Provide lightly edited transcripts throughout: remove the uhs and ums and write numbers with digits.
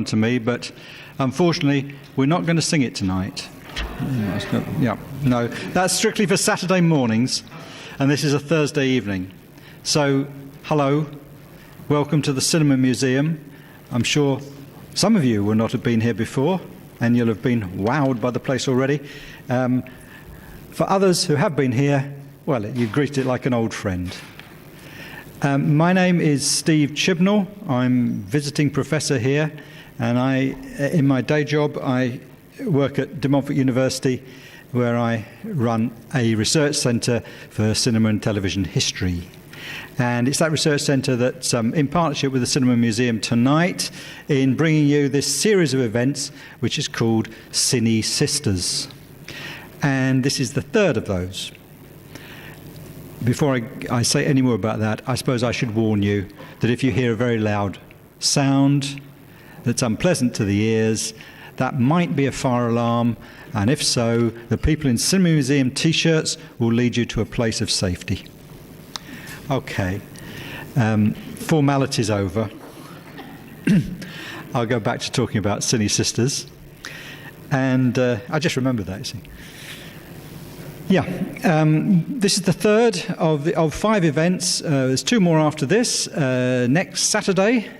to me, but unfortunately we're not going to sing it tonight. No, that's strictly for Saturday mornings, and this is a Thursday evening. So, hello, welcome to the Cinema Museum. I'm sure some of you will not have been here before, and you'll have been wowed by the place already. For others who have been here, well, you greet it like an old friend. My name is Steve Chibnall. I'm visiting professor here, and in my day job, I work at De Montfort University, where I run a research centre for cinema and television history. And it's that research centre that's in partnership with the Cinema Museum tonight in bringing you this series of events, which is called Cine-Sisters. And this is the third of those. Before I say any more about that, I suppose I should warn you that if you hear a very loud sound that's unpleasant to the ears, that might be a fire alarm, and if so, the people in Cinema Museum T-shirts will lead you to a place of safety. Okay, formalities over. I'll go back to talking about Cine-Sisters, and I just remembered that, you see. Yeah, this is the third of 5 events. There's 2 more after this. Next Saturday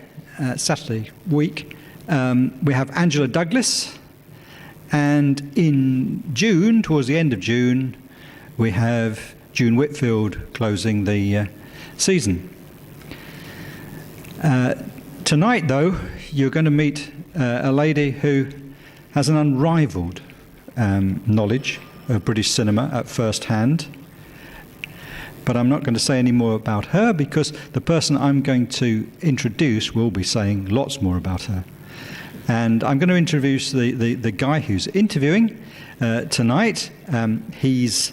week, we have Angela Douglas, and in June, towards the end of June, we have June Whitfield closing the season. Tonight, though, you're going to meet a lady who has an unrivaled knowledge of British cinema at first hand. But I'm not going to say any more about her, because the person I'm going to introduce will be saying lots more about her. And I'm going to introduce the guy who's interviewing tonight. He's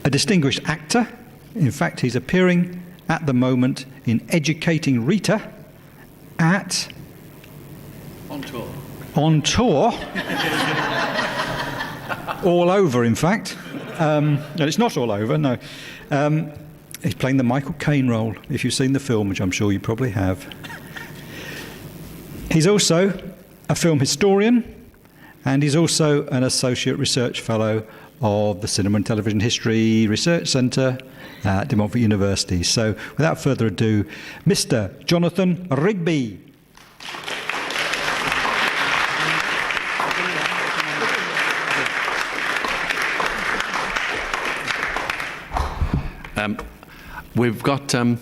a distinguished actor. In fact, he's appearing at the moment in Educating Rita at... On tour. On tour. All over, in fact. No, it's not all over, no. He's playing the Michael Caine role, if you've seen the film, which I'm sure you probably have. He's also a film historian, and he's also an Associate Research Fellow of the Cinema and Television History Research Centre at De Montfort University. So, without further ado, Mr. Jonathan Rigby. We've got, I'm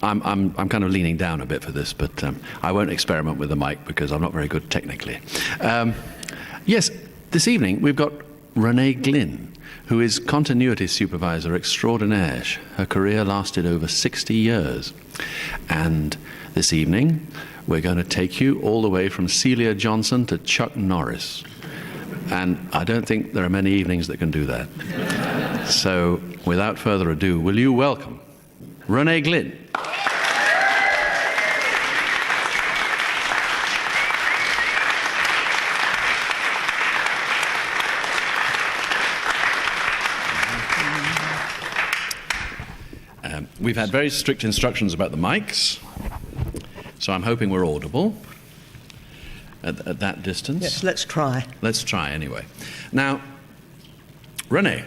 kind of leaning down a bit for this, but I won't experiment with the mic because I'm not very good technically. Yes, this evening we've got Renée Glynne, who is continuity supervisor extraordinaire. Her career lasted over 60 years. And this evening we're going to take you all the way from Celia Johnson to Chuck Norris. And I don't think there are many evenings that can do that. So, without further ado, will you welcome Renée Glynne. We've had very strict instructions about the mics, so I'm hoping we're audible at that distance. Yes, let's try. Let's try anyway. Now, Renée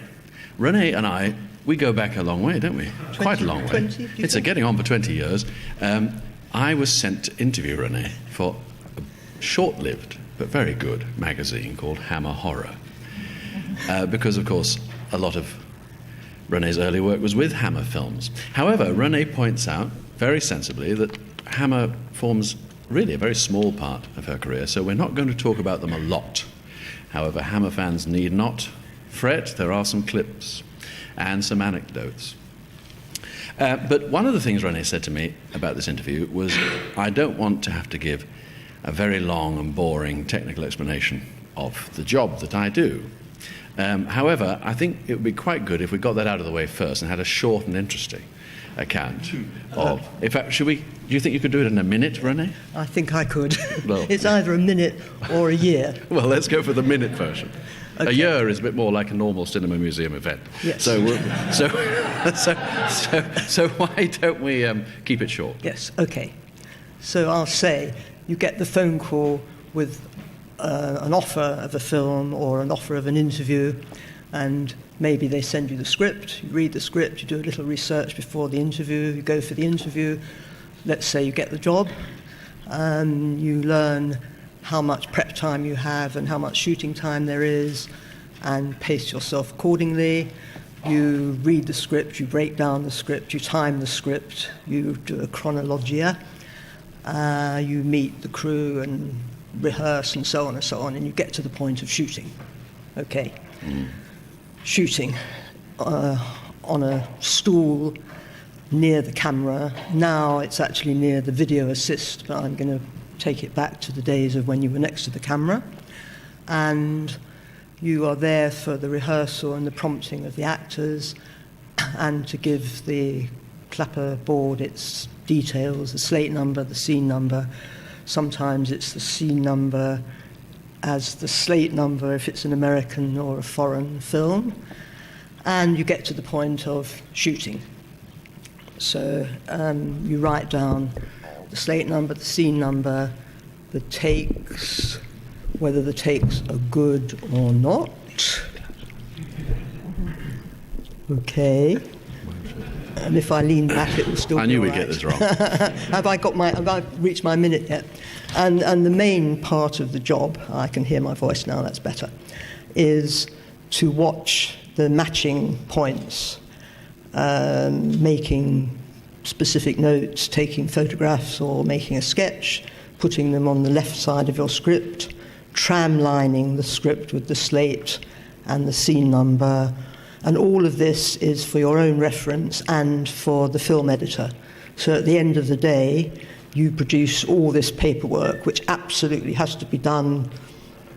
and I, we go back a long way, don't we? Quite a long way. 20, it's getting on for 20 years. I was sent to interview Renée for a short-lived but very good magazine called Hammer Horror. Because, of course, a lot of Renée's early work was with Hammer films. However, Renée points out, very sensibly, that Hammer forms really a very small part of her career, so we're not going to talk about them a lot. However, Hammer fans need not fret. There are some clips and some anecdotes. But one of the things Renée said to me about this interview was, I don't want to have to give a very long and boring technical explanation of the job that I do. However, I think it would be quite good if we got that out of the way first and had a short and interesting account of... In fact, do you think you could do it in a minute, Renée? I think I could. Well, it's either a minute or a year. Well, let's go for the minute version. Okay. A year is a bit more like a normal Cinema Museum event. Yes. So why don't we keep it short? Yes, okay. So I'll say, you get the phone call with an offer of a film or an offer of an interview, and maybe they send you the script, you read the script, you do a little research before the interview, you go for the interview, let's say you get the job, and you learn how much prep time you have and how much shooting time there is, and pace yourself accordingly. You read the script, you break down the script, you time the script, you do a chronologia, you meet the crew and rehearse and so on, and you get to the point of shooting. Okay. Shooting on a stool near the camera. Now it's actually near the video assist, but I'm going to take it back to the days of when you were next to the camera. And you are there for the rehearsal and the prompting of the actors, and to give the clapper board its details, the slate number, the scene number. Sometimes it's the scene number as the slate number if it's an American or a foreign film. And you get to the point of shooting. So you write down the slate number, the scene number, the takes, whether the takes are good or not. Okay. And if I lean back, it will still be I knew all we'd right. get this wrong. Have I reached my minute yet? And the main part of the job, I can hear my voice now, that's better, is to watch the matching points, making specific notes, taking photographs or making a sketch, putting them on the left side of your script, tramlining the script with the slate and the scene number. And all of this is for your own reference and for the film editor. So at the end of the day, you produce all this paperwork, which absolutely has to be done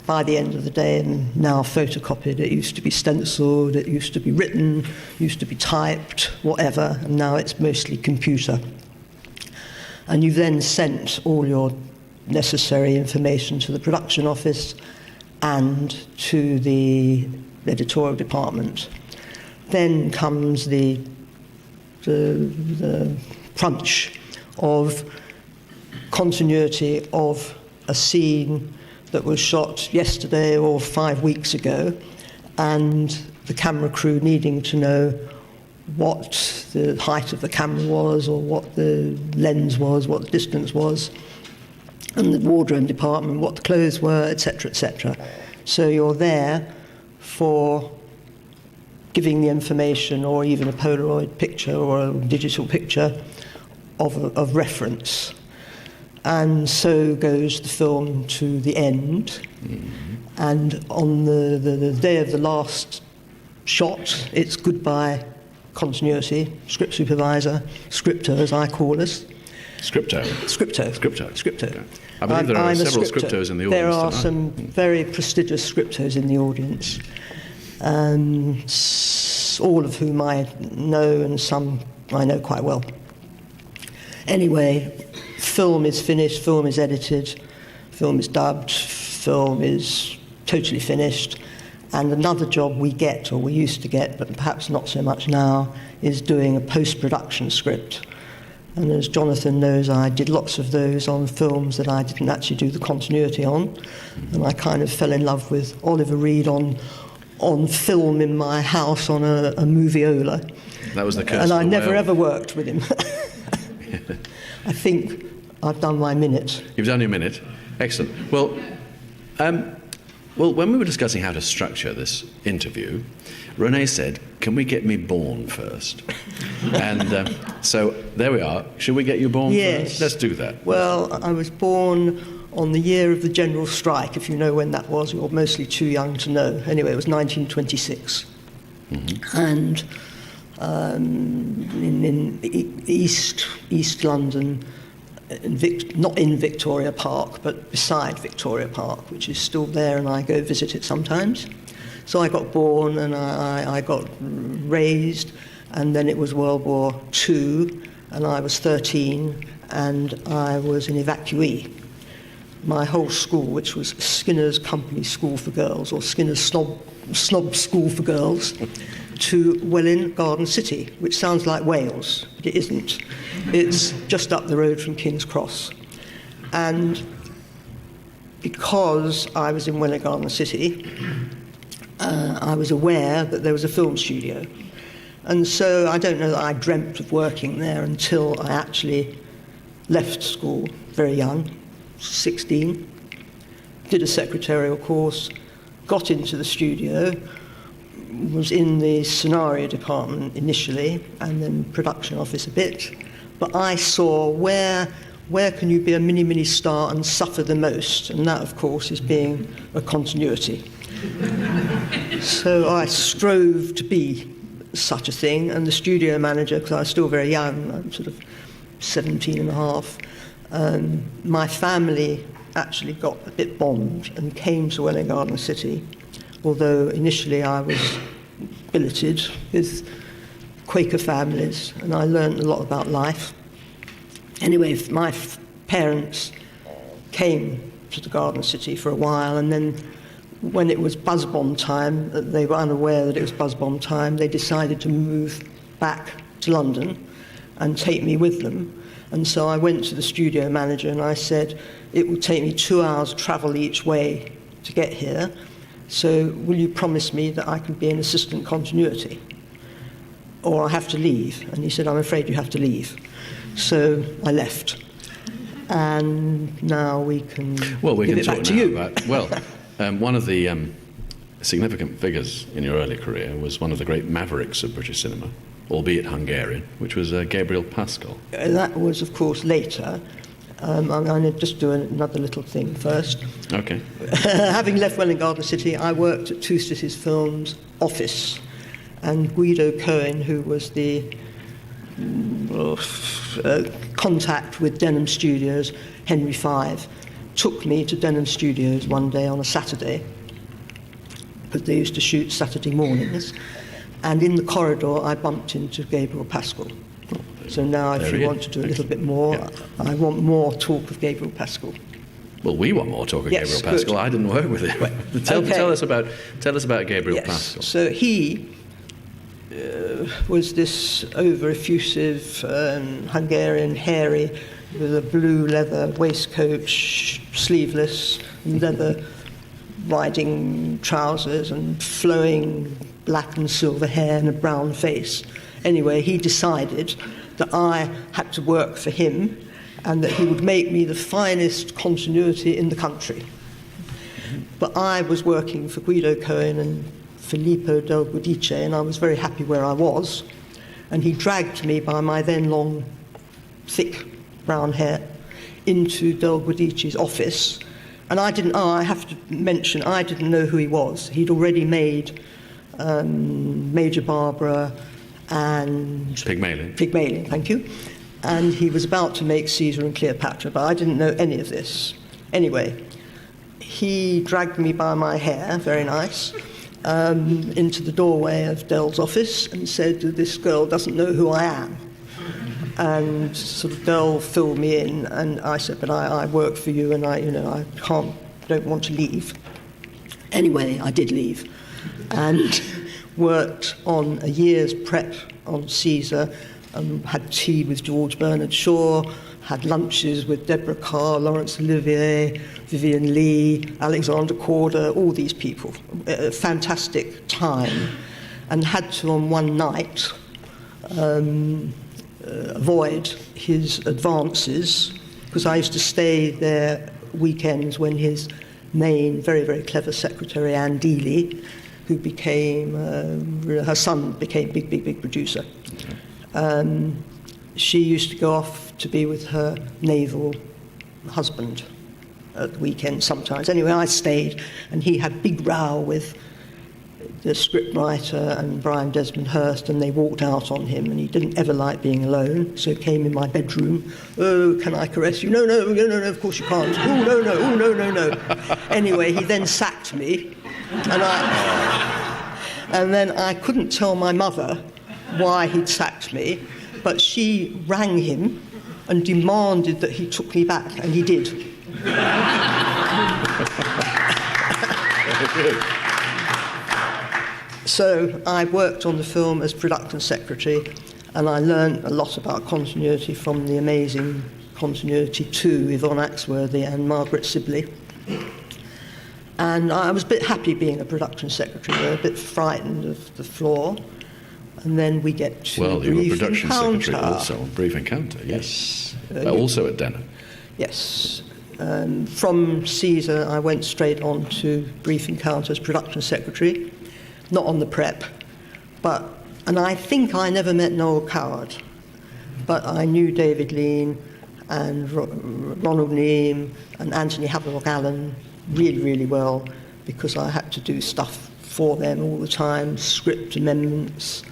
by the end of the day and now photocopied. It used to be stenciled, it used to be written, used to be typed, whatever, and now it's mostly computer. And you've then sent all your necessary information to the production office and to the editorial department. Then comes the crunch of continuity of a scene that was shot yesterday or 5 weeks ago, and the camera crew needing to know what the height of the camera was or what the lens was, what the distance was, and the wardrobe department, what the clothes were, etc., etc. So you're there for giving the information, or even a Polaroid picture or a digital picture of reference. And so goes the film to the end. Mm-hmm. And on the day of the last shot, it's goodbye continuity, script supervisor, scripter as I call us. Scripto. Scripto. I believe there are I'm several scripter. scriptos in the audience. There are tonight. some very prestigious scriptos in the audience, all of whom I know and some I know quite well. Anyway, film is finished, film is edited, film is dubbed, film is totally finished, and another job we get, or we used to get, but perhaps not so much now, is doing a post-production script. And as Jonathan knows, I did lots of those on films that I didn't actually do the continuity on, and I kind of fell in love with Oliver Reed on film in my house on a movieola. That was the curse. And I of the never whale. ever worked with him. I think I've done my minute. You've done your minute. Excellent. Well, when we were discussing how to structure this interview, Renée said, "Can we get me born first?" And so there we are. Should we get you born first? Let's do that. Well, I was born on the year of the general strike. If you know when that was, you're mostly too young to know. Anyway, it was 1926. Mm-hmm. And in East London, not in Victoria Park, but beside Victoria Park, which is still there, and I go visit it sometimes. So I got born and I got raised, and then it was World War II, and I was 13, and I was an evacuee. My whole school, which was Skinner's Company School for Girls, or Skinner's Snob School for Girls, to Welwyn Garden City, which sounds like Wales, but it isn't. It's just up the road from King's Cross. And because I was in Welwyn Garden City, I was aware that there was a film studio. And so I don't know that I dreamt of working there until I actually left school very young, 16, did a secretarial course, got into the studio, was in the scenario department initially, and then production office a bit. But I saw where can you be a mini star and suffer the most? And that, of course, is being a continuity. So I strove to be such a thing, and the studio manager, because I was still very young, I'm sort of 17 and a half, my family actually got a bit bombed and came to Welwyn Garden City, although initially I was billeted with Quaker families, and I learned a lot about life. Anyway, my parents came to the Garden City for a while, and then when it was buzz bomb time, they were unaware that it was buzz bomb time, they decided to move back to London and take me with them. And so I went to the studio manager and I said, it will take me 2 hours travel each way to get here, so will you promise me that I can be an assistant continuity, or I have to leave? And he said, I'm afraid you have to leave. So I left. And now we can give it back to you. One of the significant figures in your early career was one of the great mavericks of British cinema, albeit Hungarian, which was Gabriel Pascal. That was, of course, later. I'm going to just do another little thing first. Okay. Having left Welwyn Garden City, I worked at Cine-Sisters Films office, and Guido Cohen, who was the contact with Denham Studios, Henry V, took me to Denham Studios one day on a Saturday, because they used to shoot Saturday mornings, and in the corridor I bumped into Gabriel Pascal. So now if you want to do a little bit more, I want more talk of Gabriel Pascal. Well, we want more talk of Gabriel Pascal. Good. I didn't work with him. Right. Tell us about Gabriel Pascal. So he was this over-effusive Hungarian, hairy, with a blue leather waistcoat, sleeveless, leather riding trousers and flowing black and silver hair and a brown face. Anyway, he decided that I had to work for him and that he would make me the finest continuity in the country. But I was working for Guido Cohen and Filippo del Guidice, and I was very happy where I was. And he dragged me by my then long, thick brown hair into del Guidice's office. And I have to mention, I didn't know who he was. He'd already made Major Barbara and Pygmalion, thank you. And he was about to make Caesar and Cleopatra, but I didn't know any of this. Anyway, he dragged me by my hair, very nice, into the doorway of Dell's office and said, this girl doesn't know who I am. And sort of Dell filled me in, and I said, but I work for you, and I don't want to leave. Anyway, I did leave, and worked on a year's prep on Caesar, had tea with George Bernard Shaw, had lunches with Deborah Carr, Laurence Olivier, Vivian Leigh, Alexander Korda, all these people. A fantastic time. And had to, on one night, avoid his advances, because I used to stay there weekends when his main, very, very clever secretary, Anne Dealey, who became, her son became big producer. She used to go off to be with her naval husband at the weekend sometimes. Anyway, I stayed, and he had a big row with the scriptwriter and Brian Desmond Hurst, and they walked out on him, and he didn't ever like being alone, so he came in my bedroom. Oh, can I caress you? No, of course you can't. Oh, no. Anyway, he then sacked me, and then I couldn't tell my mother why he'd sacked me, but she rang him and demanded that he took me back, and he did. So I worked on the film as production secretary, and I learned a lot about continuity from the amazing Continuity 2, Yvonne Axworthy and Margaret Sibley. And I was a bit happy being a production secretary. We were a bit frightened of the floor. And then we get to Well, you were Brief production Encounter. secretary also on Brief Encounter, yes. Also at Denham. Yes. From Caesar, I went straight on to Brief Encounter as production secretary, not on the prep. And I think I never met Noel Coward, but I knew David Lean and Ronald Neame and Anthony Havelock Allen really, really well, because I had to do stuff for them all the time, script amendments,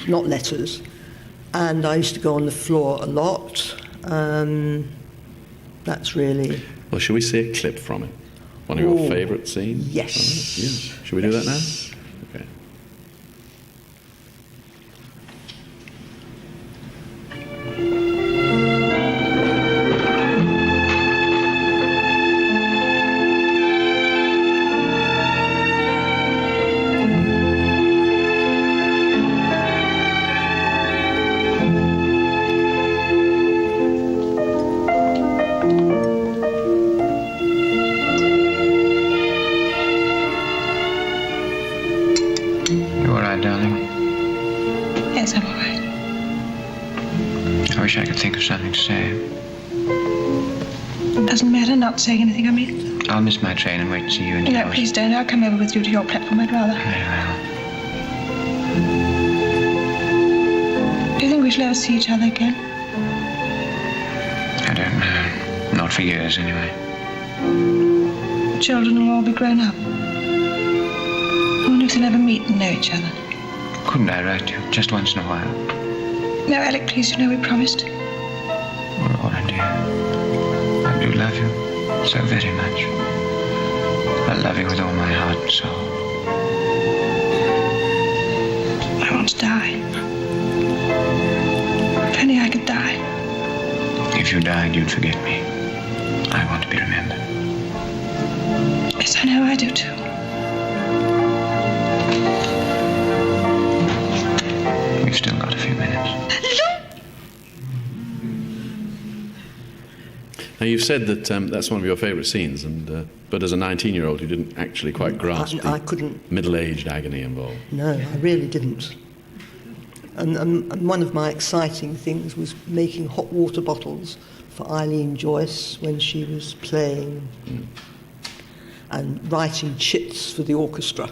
not letters. And I used to go on the floor a lot. That's really... Well, shall we see a clip from it? One of your favourite scenes? Yes. Yes. Shall we do that now? Okay. Something to say. Doesn't matter not saying anything, I mean. I'll miss my train and wait to see you in 2 No, hours. please don't. I'll come over with you to your platform, I'd rather. Very well. Do you think we shall ever see each other again? I don't know. Not for years, anyway. The children will all be grown up. I wonder if they'll ever meet and know each other. Couldn't I write you just once in a while? No, Alec, please, you know we promised. Laura, dear, I do love you so very much. I love you with all my heart and soul. I want to die. If only I could die. If you died, you'd forget me. I want to be remembered. Yes, I know, I do too. We've still got a few minutes. Now, you've said that that's one of your favourite scenes, but as a 19-year-old, you didn't actually quite grasp I the couldn't. middle-aged agony involved. No, I really didn't. And one of my exciting things was making hot water bottles for Eileen Joyce when she was playing, and writing chits for the orchestra.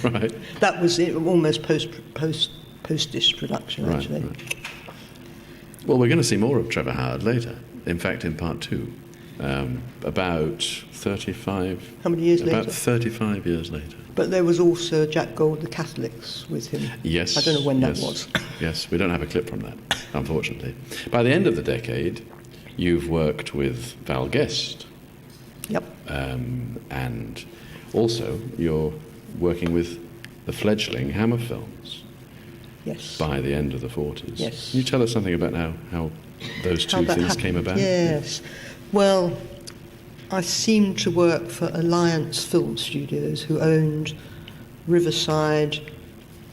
Right. That was it, almost post-ish production, actually. Right. Well, we're going to see more of Trevor Howard later. In fact, in part 2, about 35... How many years later? About 35 years later. But there was also Jack Gold, the Catholics, with him. Yes. I don't know when that was. Yes, we don't have a clip from that, unfortunately. By the end of the decade, you've worked with Val Guest. Yep. And also, you're working with the fledgling Hammer films. Yes. By the end of the 40s. Yes. Can you tell us something about how those two things came about? Yes. Well, I seemed to work for Alliance Film Studios, who owned Riverside,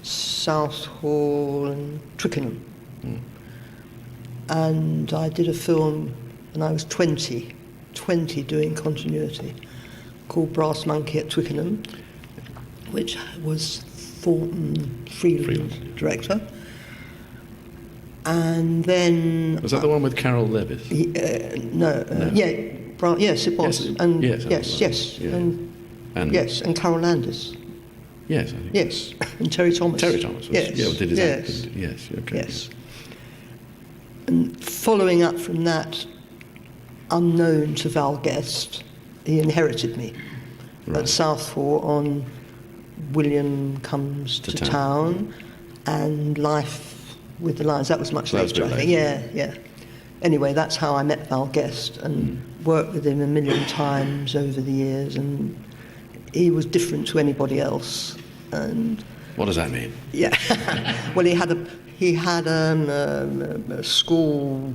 Southall and Twickenham. And I did a film, and I was 20 doing continuity, called Brass Monkey at Twickenham, which was Thornton Freeland director. And then... Was that the one with Carol Levis? No. Yes, it was. Yes, and yes, yeah. And Carol Landis. Yes, I think. Yes, and Terry Thomas. Terry Thomas was, yes. did his yes. act, didn't he? Yes, okay. Yes. And following up from that, unknown to Val Guest, he inherited me at Southall on William Comes to Town and Life with the Lions. That was much later, I think. Yeah. Anyway, that's how I met Val Guest and worked with him a million times over the years, and he was different to anybody else. And what does that mean? Yeah. Well, he had a school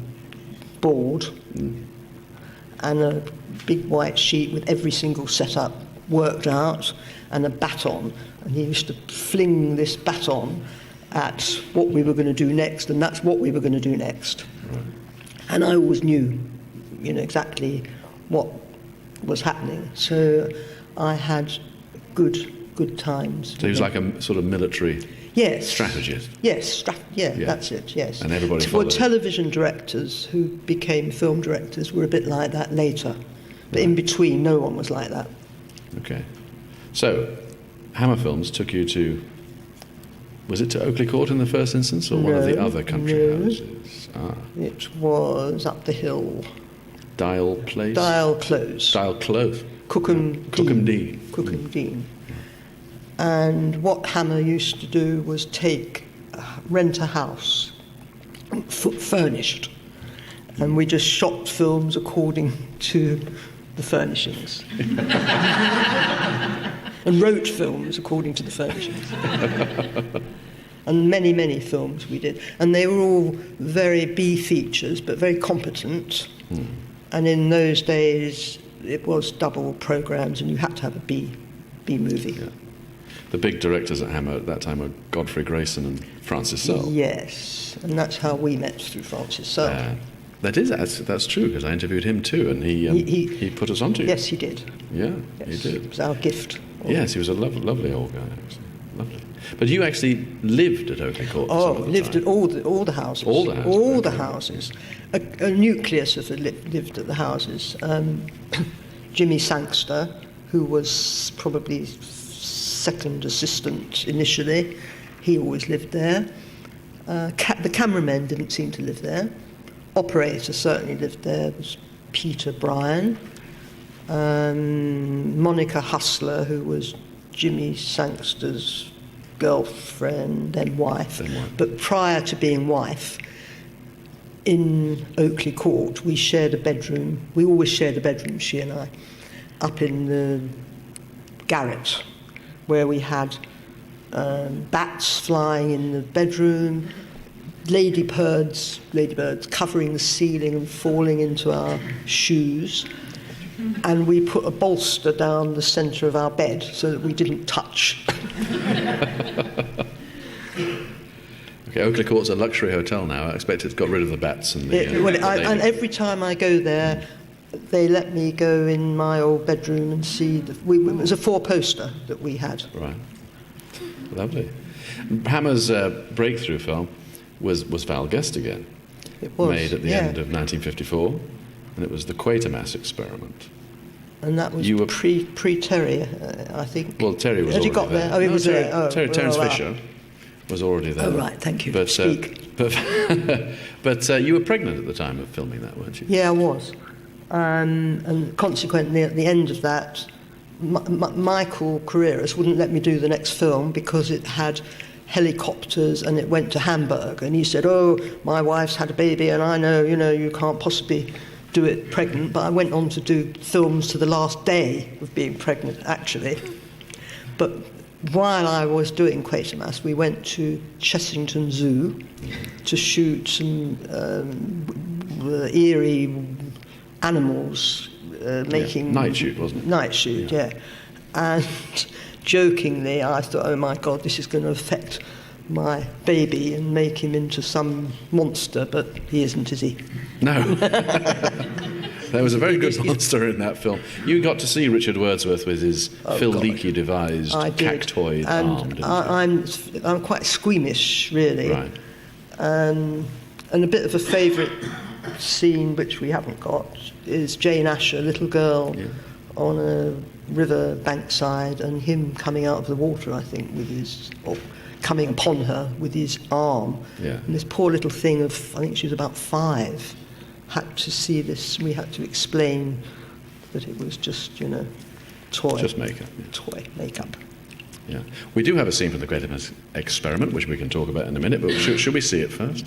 board and a big white sheet with every single setup worked out and a baton, and he used to fling this baton at what we were going to do next, and that's what we were going to do next. Right. And I always knew, exactly what was happening. So I had good times. So he was like a sort of military Yes. strategist. Yes, Yeah. that's it, yes. And everybody For followed him. television directors who became film directors were a bit like that later. But in between, no one was like that. Okay. So, Hammer Films took you to... Was it to Oakley Court in the first instance, or one of the No, other country no. houses? Ah. It was up the hill. Dial Place? Dial Close. Dial Close. Cookham Dean. Cookham Dean. And what Hammer used to do was rent a house, furnished, and we just shopped films according to the furnishings. And wrote films according to the furnishings. And many films we did. And they were all very B features, but very competent. And in those days, it was double programs, and you had to have a B movie. Yeah. The big directors at Hammer at that time were Godfrey Grayson and Francis Searle. Yes, and that's how we met, through Francis Searle. That's true, because I interviewed him too, and he put us onto you. Yes, he did. Yeah, Yes, he did. It was our gift. Yes, he was a lovely old guy, actually. Lovely. But you actually lived at Oakley Court for some of the Lived time. at all the houses. All the houses, All the okay. houses. A nucleus of lived at the houses. Jimmy Sangster, who was probably second assistant initially, he always lived there. The cameramen didn't seem to live there. Operator certainly lived there. It was Peter Bryan. Monica Hustler, who was Jimmy Sangster's girlfriend, then wife. But prior to being wife, in Oakley Court, we shared a bedroom. We always shared a bedroom, she and I, up in the garret, where we had bats flying in the bedroom, ladybirds covering the ceiling and falling into our shoes. And we put a bolster down the centre of our bed so that we didn't touch. Okay, Oakley Court's a luxury hotel now. I expect it's got rid of the bats and the... And every time I go there, they let me go in my old bedroom and see. It was a 4-poster that we had. Right. Lovely. Hammer's breakthrough film was Val Guest Again. It was made at the end of 1954, and it was the Quatermass experiment. And that was pre-Terry, I think. Well, Terry was Had already you got there. there? Oh, he was there. Oh, Terence well, Fisher was already there. Oh, right, thank you. But, Speak. but you were pregnant at the time of filming that, weren't you? Yeah, I was. And consequently, at the end of that, Michael Carreras wouldn't let me do the next film because it had helicopters and it went to Hamburg. And he said, "Oh, my wife's had a baby, and I know, you can't possibly do it pregnant." But I went on to do films to the last day of being pregnant, actually. But while I was doing Quatermass, we went to Chessington Zoo to shoot some eerie animals, making... Night shoot, wasn't it? Night shoot, yeah. And jokingly, I thought, oh my God, this is going to affect my baby and make him into some monster, but he isn't, is he? No. There was a very good monster in that film. You got to see Richard Wordsworth with his Phil Leakey devised cactoid arm, didn't you? I'm quite squeamish, really. Right. And a bit of a favourite scene, which we haven't got, is Jane Asher, little girl, on a river bankside, and him coming out of the water, I think, with his... Or coming upon her with his arm. Yeah. And this poor little thing of, I think she was about 5, had to see this. We had to explain that it was just, toy. Just makeup. Yeah. Toy, makeup. Yeah. We do have a scene from the Quatermass experiment, which we can talk about in a minute, but should we see it first?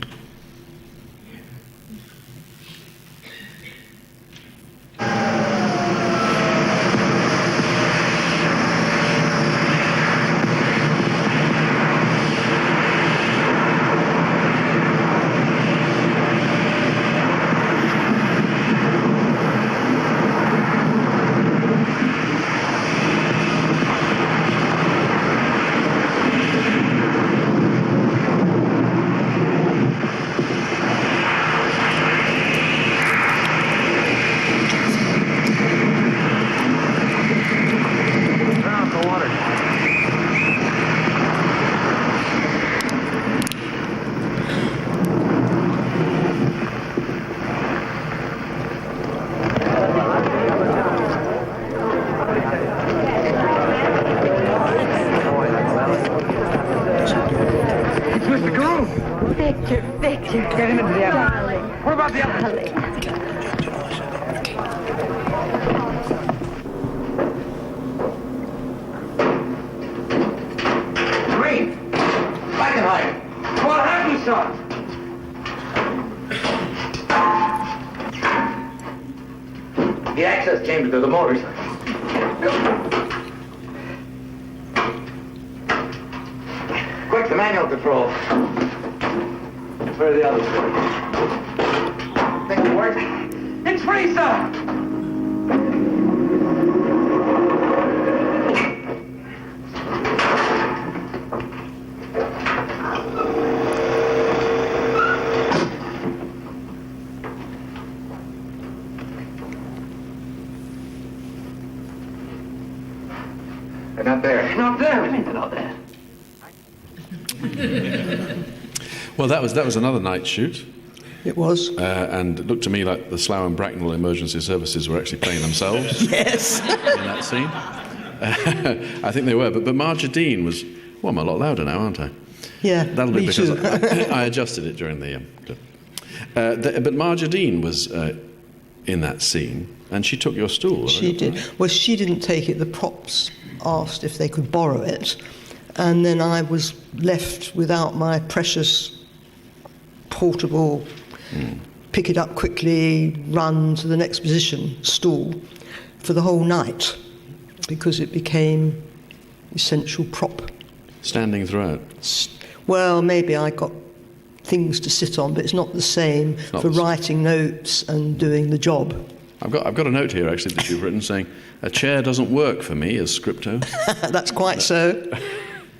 The access chamber to the motors. Quick, the manual control. Where are the others? Think it'll work? It's free, sir! They're not there. Not there? What do you mean they're not there? Well, that was another night shoot. It was. And it looked to me like the Slough and Bracknell emergency services were actually playing themselves Yes. in that scene. I think they were. But Marja Dean was... Well, I'm a lot louder now, aren't I? Yeah, That'll be me because too. I adjusted it during the clip. But Marja Dean was in that scene, and she took your stool. She did. Well, she didn't take it. The props asked if they could borrow it. And then I was left without my precious portable, pick it up quickly, run to the next position stool for the whole night, because it became essential prop. Standing throughout. Well, maybe I got things to sit on, but it's not the same Not for the same. writing notes and doing the job. I've got a note here, actually, that you've written saying, a chair doesn't work for me as scripto. That's quite so.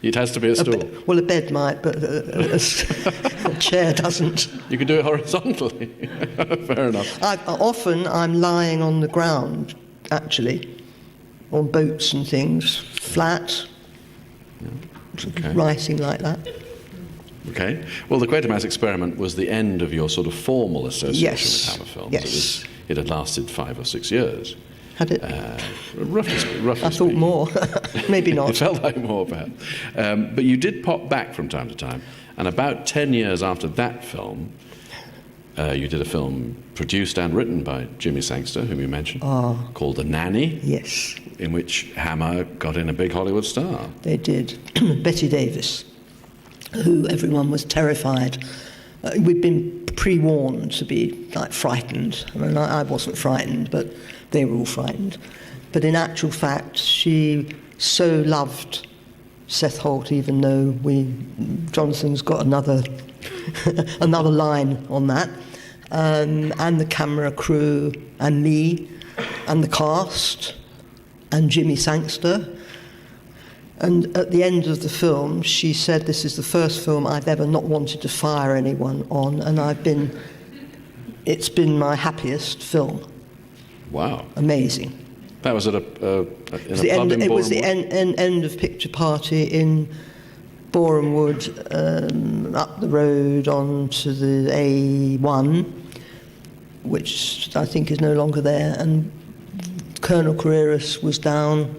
It has to be a stool. Well, a bed might, but a chair doesn't. You could do it horizontally. Fair enough. Often I'm lying on the ground, actually, on boats and things, flat, Okay. writing like that. Okay. Well, the Quatermass experiment was the end of your sort of formal association Yes. with Hammer Films. Yes. It had lasted 5 or 6 years. Had it? Roughly I thought speaking. more. Maybe It not. felt like more, perhaps. But you did pop back from time to time. And about 10 years after that film, you did a film produced and written by Jimmy Sangster, whom you mentioned, called The Nanny, Yes, in which Hammer got in a big Hollywood star. they did. Betty Davis, who everyone was terrified. We'd been pre-warned to be like frightened. I mean, I wasn't frightened, but they were all frightened. But in actual fact, she so loved Seth Holt, even though Jonathan's got another another line on that, and the camera crew, and me, and the cast, and Jimmy Sangster. And at the end of the film, she said, "This is the first film I've ever not wanted to fire anyone on, and it's been my happiest film." Wow. Amazing. That was at a club in It was the Bournemouth? end of picture party in Boreham Wood, up the road onto the A1, which I think is no longer there. And Colonel Carreras was down,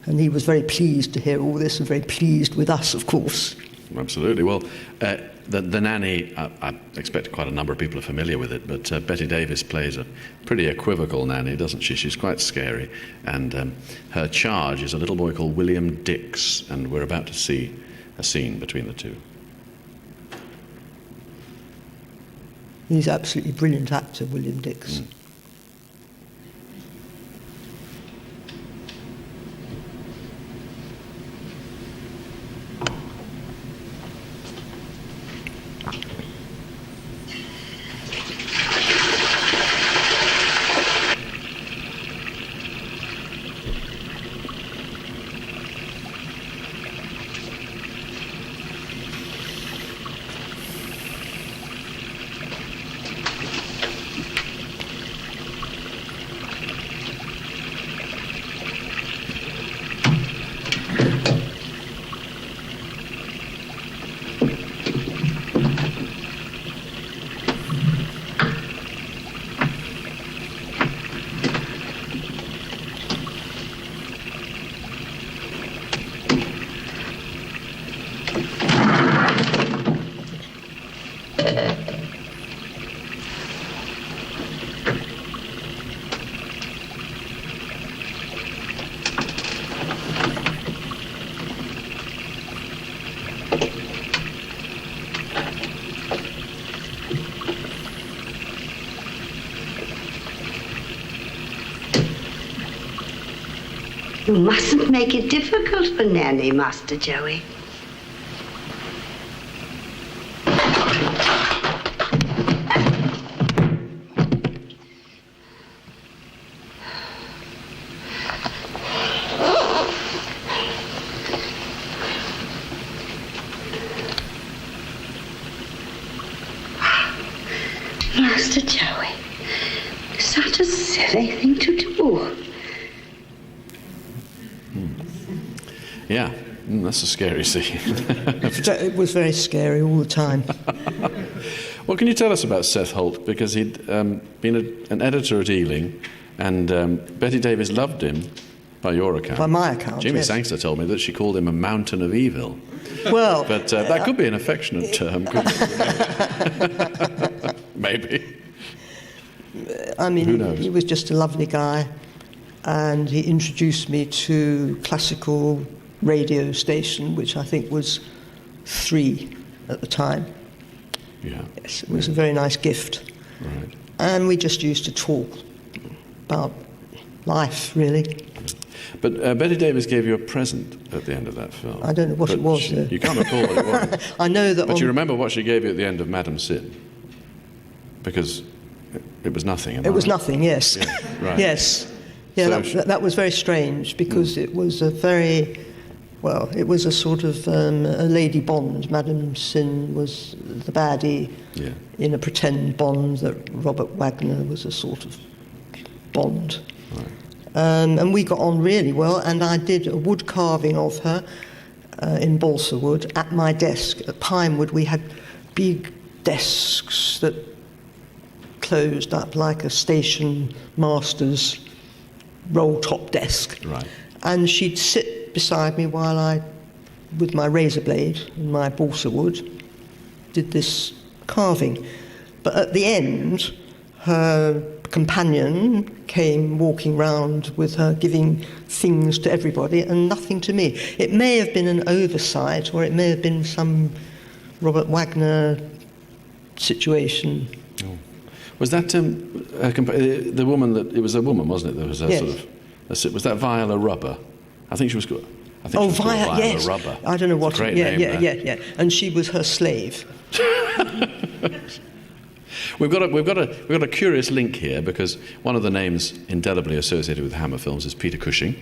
and he was very pleased to hear all this, and very pleased with us, of course. Absolutely. Well, the Nanny, I expect quite a number of people are familiar with it, but Betty Davis plays a pretty equivocal nanny, doesn't she? She's quite scary. And her charge is a little boy called William Dix, and we're about to see a scene between the two. He's an absolutely brilliant actor, William Dix. You mustn't make it difficult for Nanny, Master Joey. Master Joey, such a silly thing to do. Yeah, that's a scary scene. It was very scary all the time. Well, can you tell us about Seth Holt? Because he'd been an editor at Ealing, and Betty Davis loved him, by your account. By my account, Jimmy yes. Sangster told me that she called him a mountain of evil. Well... But that could be an affectionate term, couldn't it? Maybe. I mean, Who knows? he was just a lovely guy, and he introduced me to classical radio station, which I think was 3 at the time. Yeah. Yes, it was a very nice gift. Right. And we just used to talk about life, really. But Betty Davis gave you a present at the end of that film. I don't know what it was, though. You can't recall what it was. I know that. But you remember what she gave you at the end of Madame Sin? Because it was nothing. It was nothing, yes. Yeah, right. Yes. Yeah, So that was very strange, because it was a very... Well, it was a sort of a lady Bond. Madame Sin was the baddie in a pretend Bond, that Robert Wagner was a sort of Bond. Right. And we got on really well, and I did a wood carving of her in balsa wood at my desk. At Pinewood, we had big desks that closed up like a station master's roll-top desk. Right. And she'd sit beside me while I, with my razor blade and my balsa wood, did this carving. But at the end, her companion came walking round with her, giving things to everybody and nothing to me. It may have been an oversight, or it may have been some Robert Wagner situation. Oh. Was that the woman that... It was a woman, wasn't it? There was a Yes. sort of... Was that Viola Rubber? I think she was called... Viola, yes. Rubber. I don't know what... It's a great name, yeah. And she was her slave. We've got a curious link here, because one of the names indelibly associated with Hammer Films is Peter Cushing.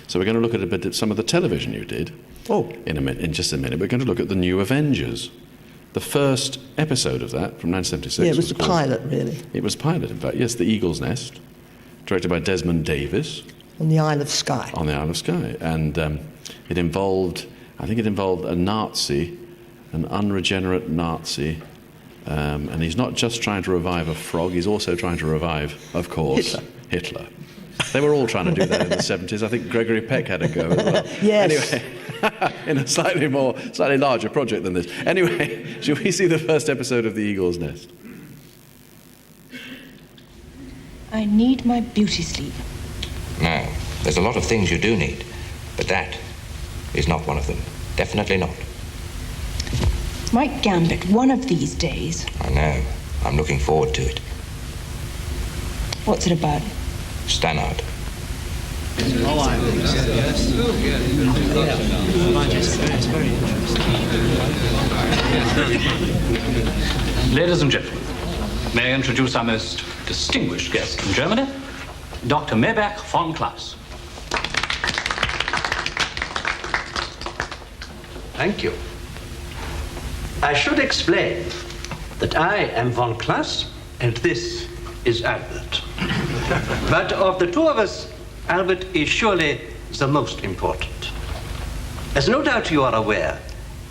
So we're going to look at a bit at some of the television you did. Oh. In just a minute. We're going to look at The New Avengers. The first episode of that, from 1976. Yeah, it was the pilot, really. It was pilot, in fact. Yes, The Eagle's Nest, directed by Desmond Davis. On the Isle of Skye. On the Isle of Skye. And it involved a Nazi, an unregenerate Nazi. And he's not just trying to revive a frog, he's also trying to revive, of course, Hitler. They were all trying to do that in the 70s. I think Gregory Peck had a go as well. Yes. Anyway, in a slightly larger project than this. Anyway, shall we see the first episode of The Eagle's Nest? I need my beauty sleep. No, there's a lot of things you do need, but that is not one of them. Definitely not. Mike Gambit, one of these days. I know. I'm looking forward to it. What's it about? Stannard. Ladies and gentlemen, may I introduce our most distinguished guest from Germany, Dr. Maybach von Klaas. Thank you. I should explain that I am von Klaas and this is Albert. But of the two of us, Albert is surely the most important. As no doubt you are aware,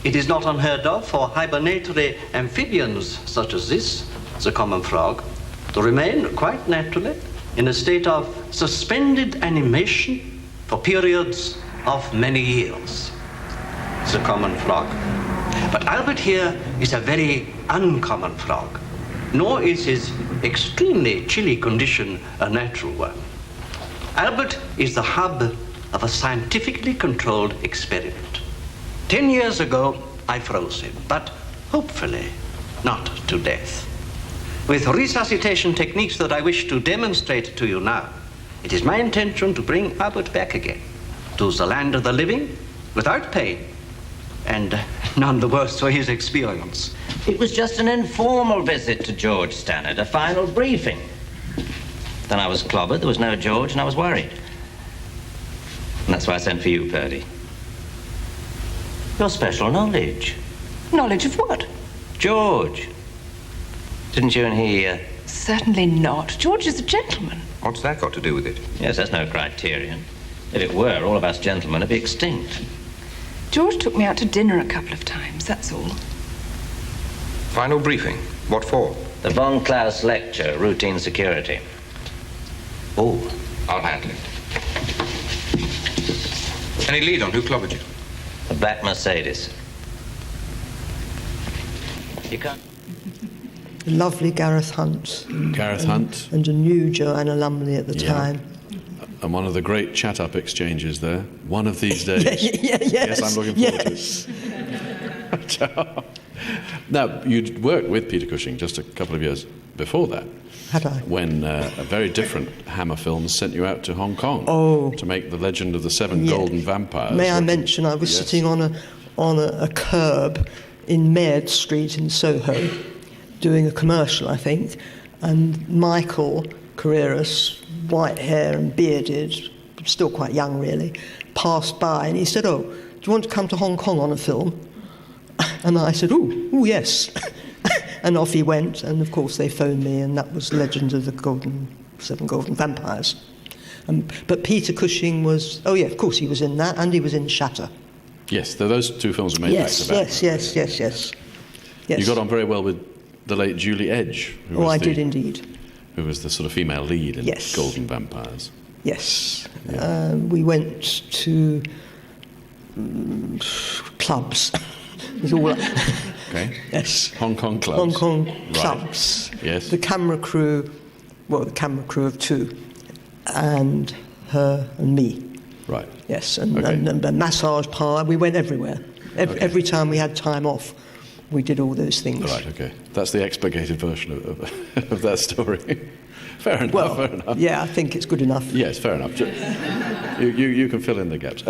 it is not unheard of for hibernatory amphibians such as this, the common frog, to remain quite naturally in a state of suspended animation for periods of many years. The common frog. But Albert here is a very uncommon frog, nor is his extremely chilly condition a natural one. Albert is the hub of a scientifically controlled experiment. 10 years ago, I froze him, but hopefully not to death. With resuscitation techniques that I wish to demonstrate to you now, it is my intention to bring Albert back again. to the land of the living without pain, and none the worse for his experience. It was just an informal visit to George Stannard, a final briefing. Then I was clobbered, there was no George, and I was worried. And that's why I sent for you, Purdy. Your special knowledge. Knowledge of what? George. Didn't you and he, Certainly not. George is a gentleman. What's that got to do with it? Yes, that's no criterion. If it were, all of us gentlemen would be extinct. George took me out to dinner a couple of times, that's all. Final briefing. What for? The Von Klaus lecture, routine security. Oh, I'll handle it. Any lead on who clobbered you? A black Mercedes. You can't... Lovely Gareth Hunt. Gareth Hunt. And a new Joanna Lumley at the time. And one of the great chat-up exchanges there. One of these days. Yes, I'm looking forward to it. Now, you'd worked with Peter Cushing just a couple of years before that. Had I? When a very different Hammer film sent you out to Hong Kong to make The Legend of the Seven Golden Vampires. May I mention, I was sitting on a curb in Maynard Street in Soho, doing a commercial, I think, and Michael Carreras, white hair and bearded, still quite young really, passed by and he said, "Oh, do you want to come to Hong Kong on a film?" And I said, "Oh, yes." And off he went, and of course they phoned me, and that was Legend of the Seven Golden Vampires. But Peter Cushing was, of course he was in that, and he was in Shatter. Yes, those two films were made back to back. Yes. You got on very well with the late Julie Edge. I did indeed. Who was the sort of female lead in Golden Vampires. Yes. Yeah. We went to clubs. It was all okay. Yes. Hong Kong clubs. Hong Kong clubs. Yes. The camera crew of two, and her and me. Right. Yes, and a massage parlour. We went everywhere. Every time we had time off, we did all those things. Right, okay. That's the expurgated version of that story. Fair enough, fair enough. Yeah, I think it's good enough. Yes, fair enough. You can fill in the gaps.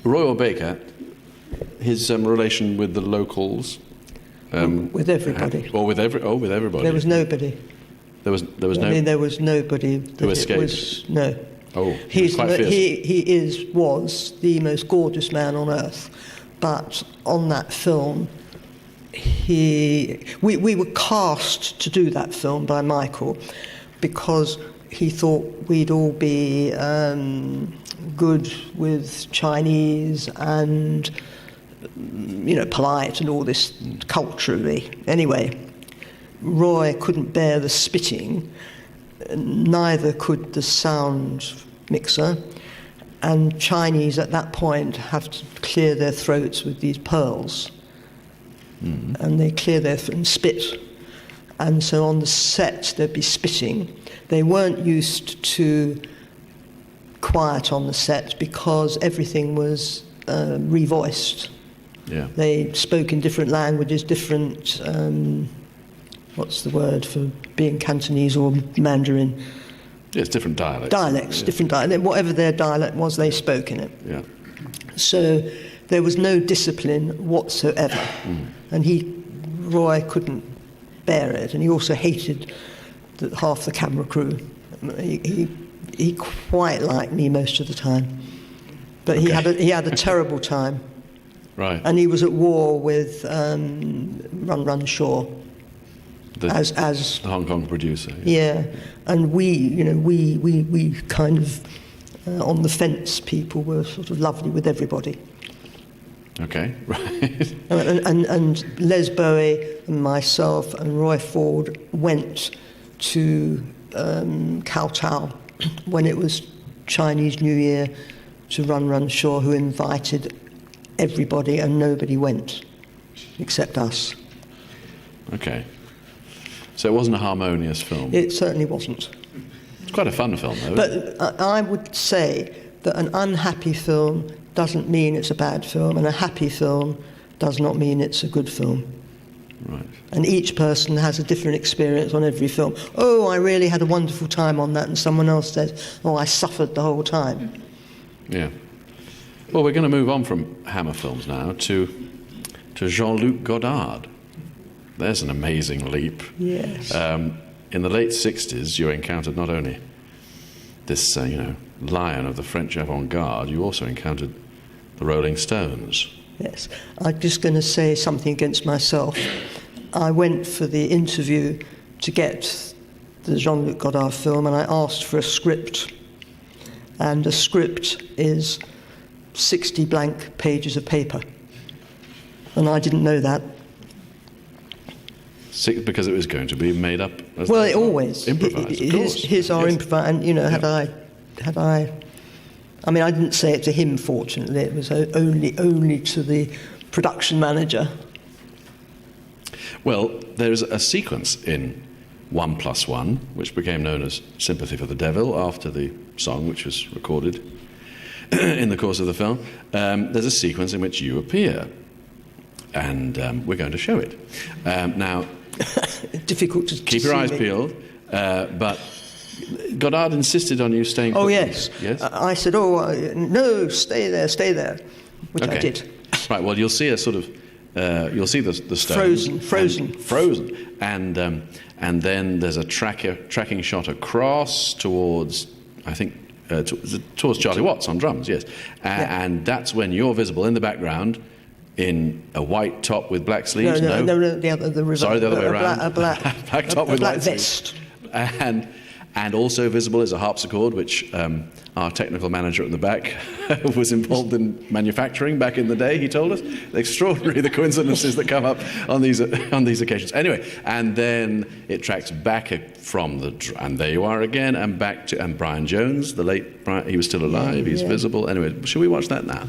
Roy Baker, his relation with the locals... with everybody. With everybody. There was nobody. There was no... I mean, there was nobody... Who escaped? No. Oh, he was quite fierce. He was the most gorgeous man on earth. But on that film, we were cast to do that film by Michael because he thought we'd all be good with Chinese and, polite and all this culturally. Anyway, Roy couldn't bear the spitting, neither could the sound mixer, and Chinese at that point have to clear their throats with these pearls. And they clear their throat and spit. And so on the set there'd be spitting. They weren't used to quiet on the set because everything was revoiced. Yeah. They spoke in different languages, different, what's the word for being Cantonese or Mandarin? Yes, different dialects. Different dialects. Whatever their dialect was, they spoke in it. Yeah. So there was no discipline whatsoever. And Roy couldn't bear it, and he also hated half the camera crew. He quite liked me most of the time, but he had a terrible time. Right. And he was at war with Run Shaw. As the Hong Kong producer. Yeah, and we kind of on the fence. People were sort of lovely with everybody. Okay, right. And Les Bowie and myself and Roy Ford went to Kowtow when it was Chinese New Year to Run Shaw, who invited everybody, and nobody went except us. Okay. So it wasn't a harmonious film? It certainly wasn't. It's quite a fun film, though. But I would say that an unhappy film doesn't mean it's a bad film, and a happy film does not mean it's a good film. Right. And each person has a different experience on every film. Oh, I really had a wonderful time on that, and someone else says, oh, I suffered the whole time. Yeah. Well, we're going to move on from Hammer films now to Jean-Luc Godard. There's an amazing leap. Yes. In the late 60s, you encountered not only this, lion of the French avant-garde, you also encountered the Rolling Stones. Yes. I'm just going to say something against myself. I went for the interview to get the Jean-Luc Godard film, and I asked for a script. And a script is 60 blank pages of paper. And I didn't know that. Because it was going to be made up as well, it always improvised. His are improvised, and had I mean, I didn't say it to him. Fortunately, it was only to the production manager. Well, there's a sequence in 1+1, which became known as "Sympathy for the Devil" after the song, which was recorded in the course of the film. There's a sequence in which you appear, and we're going to show it now. Difficult to keep your eyes peeled, but Godard insisted on you staying. Oh yes, yes. I said, no, stay there, which I did. Right. Well, you'll see a sort of you'll see the stone frozen, and then there's a tracking shot across towards, I think, towards Charlie Watts on drums. Yes, and that's when you're visible in the background. In a white top with black sleeves? No, the reverse. Sorry, the other way around. A black top with black white vest. Sleeves. And also visible is a harpsichord, which our technical manager at the back was involved in manufacturing back in the day, he told us. Extraordinary, the coincidences that come up on these occasions. Anyway, and then it tracks back from and there you are again, and back to, and Brian Jones, the late Brian, he was still alive, he's visible. Anyway, should we watch that now?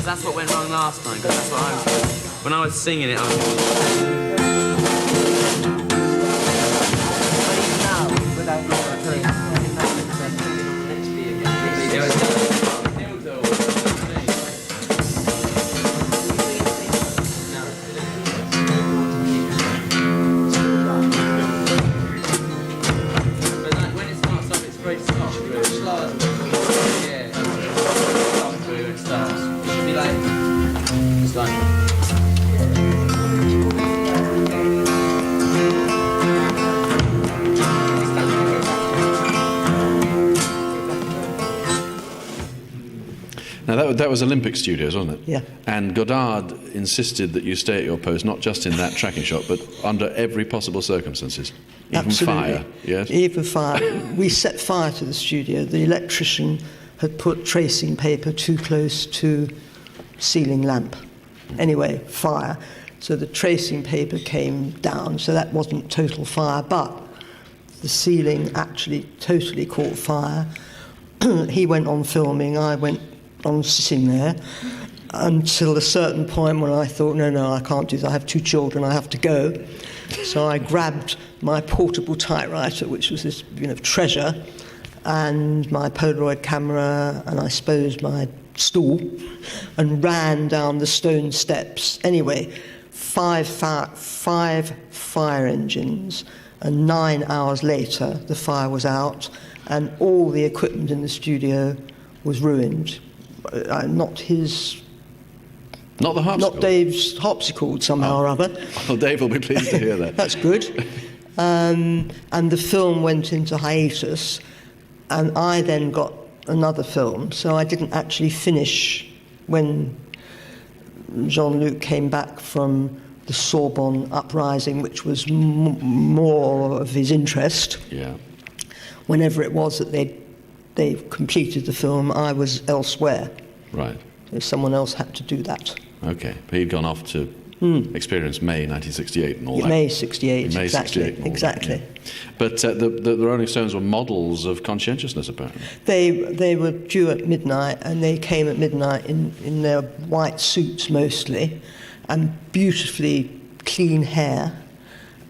That's what went wrong last time, because that's what I was doing. When I was singing it, I was... Now that was Olympic Studios, wasn't it? Yeah. And Godard insisted that you stay at your post, not just in that tracking shot, but under every possible circumstances. Even Absolutely. Fire, yes? Even fire. We set fire to the studio. The electrician had put tracing paper too close to ceiling lamp. Anyway, fire. So the tracing paper came down, so that wasn't total fire, but the ceiling actually totally caught fire. He went on filming, I went on sitting there until a certain point when I thought, no, I can't do that. I have 2 children, I have to go. So I grabbed my portable typewriter, which was this treasure, and my Polaroid camera, and I suppose my stool, and ran down the stone steps. Anyway, 5 fire engines, and 9 hours later the fire was out, and all the equipment in the studio was ruined. Not the harpsichord. Not Dave's harpsichord somehow or other. Well, Dave will be pleased to hear that. That's good. And the film went into hiatus, and I then got another film, so I didn't actually finish when Jean-Luc came back from the Sorbonne uprising, which was more of his interest. Yeah. Whenever it was that they completed the film, I was elsewhere. Right. So someone else had to do that. Okay. But he'd gone off to experience May 1968 and all that. May 68, May exactly. 68 and all exactly. that, yeah. But the Rolling Stones were models of conscientiousness, apparently. They were due at midnight, and they came at midnight in their white suits mostly, and beautifully clean hair,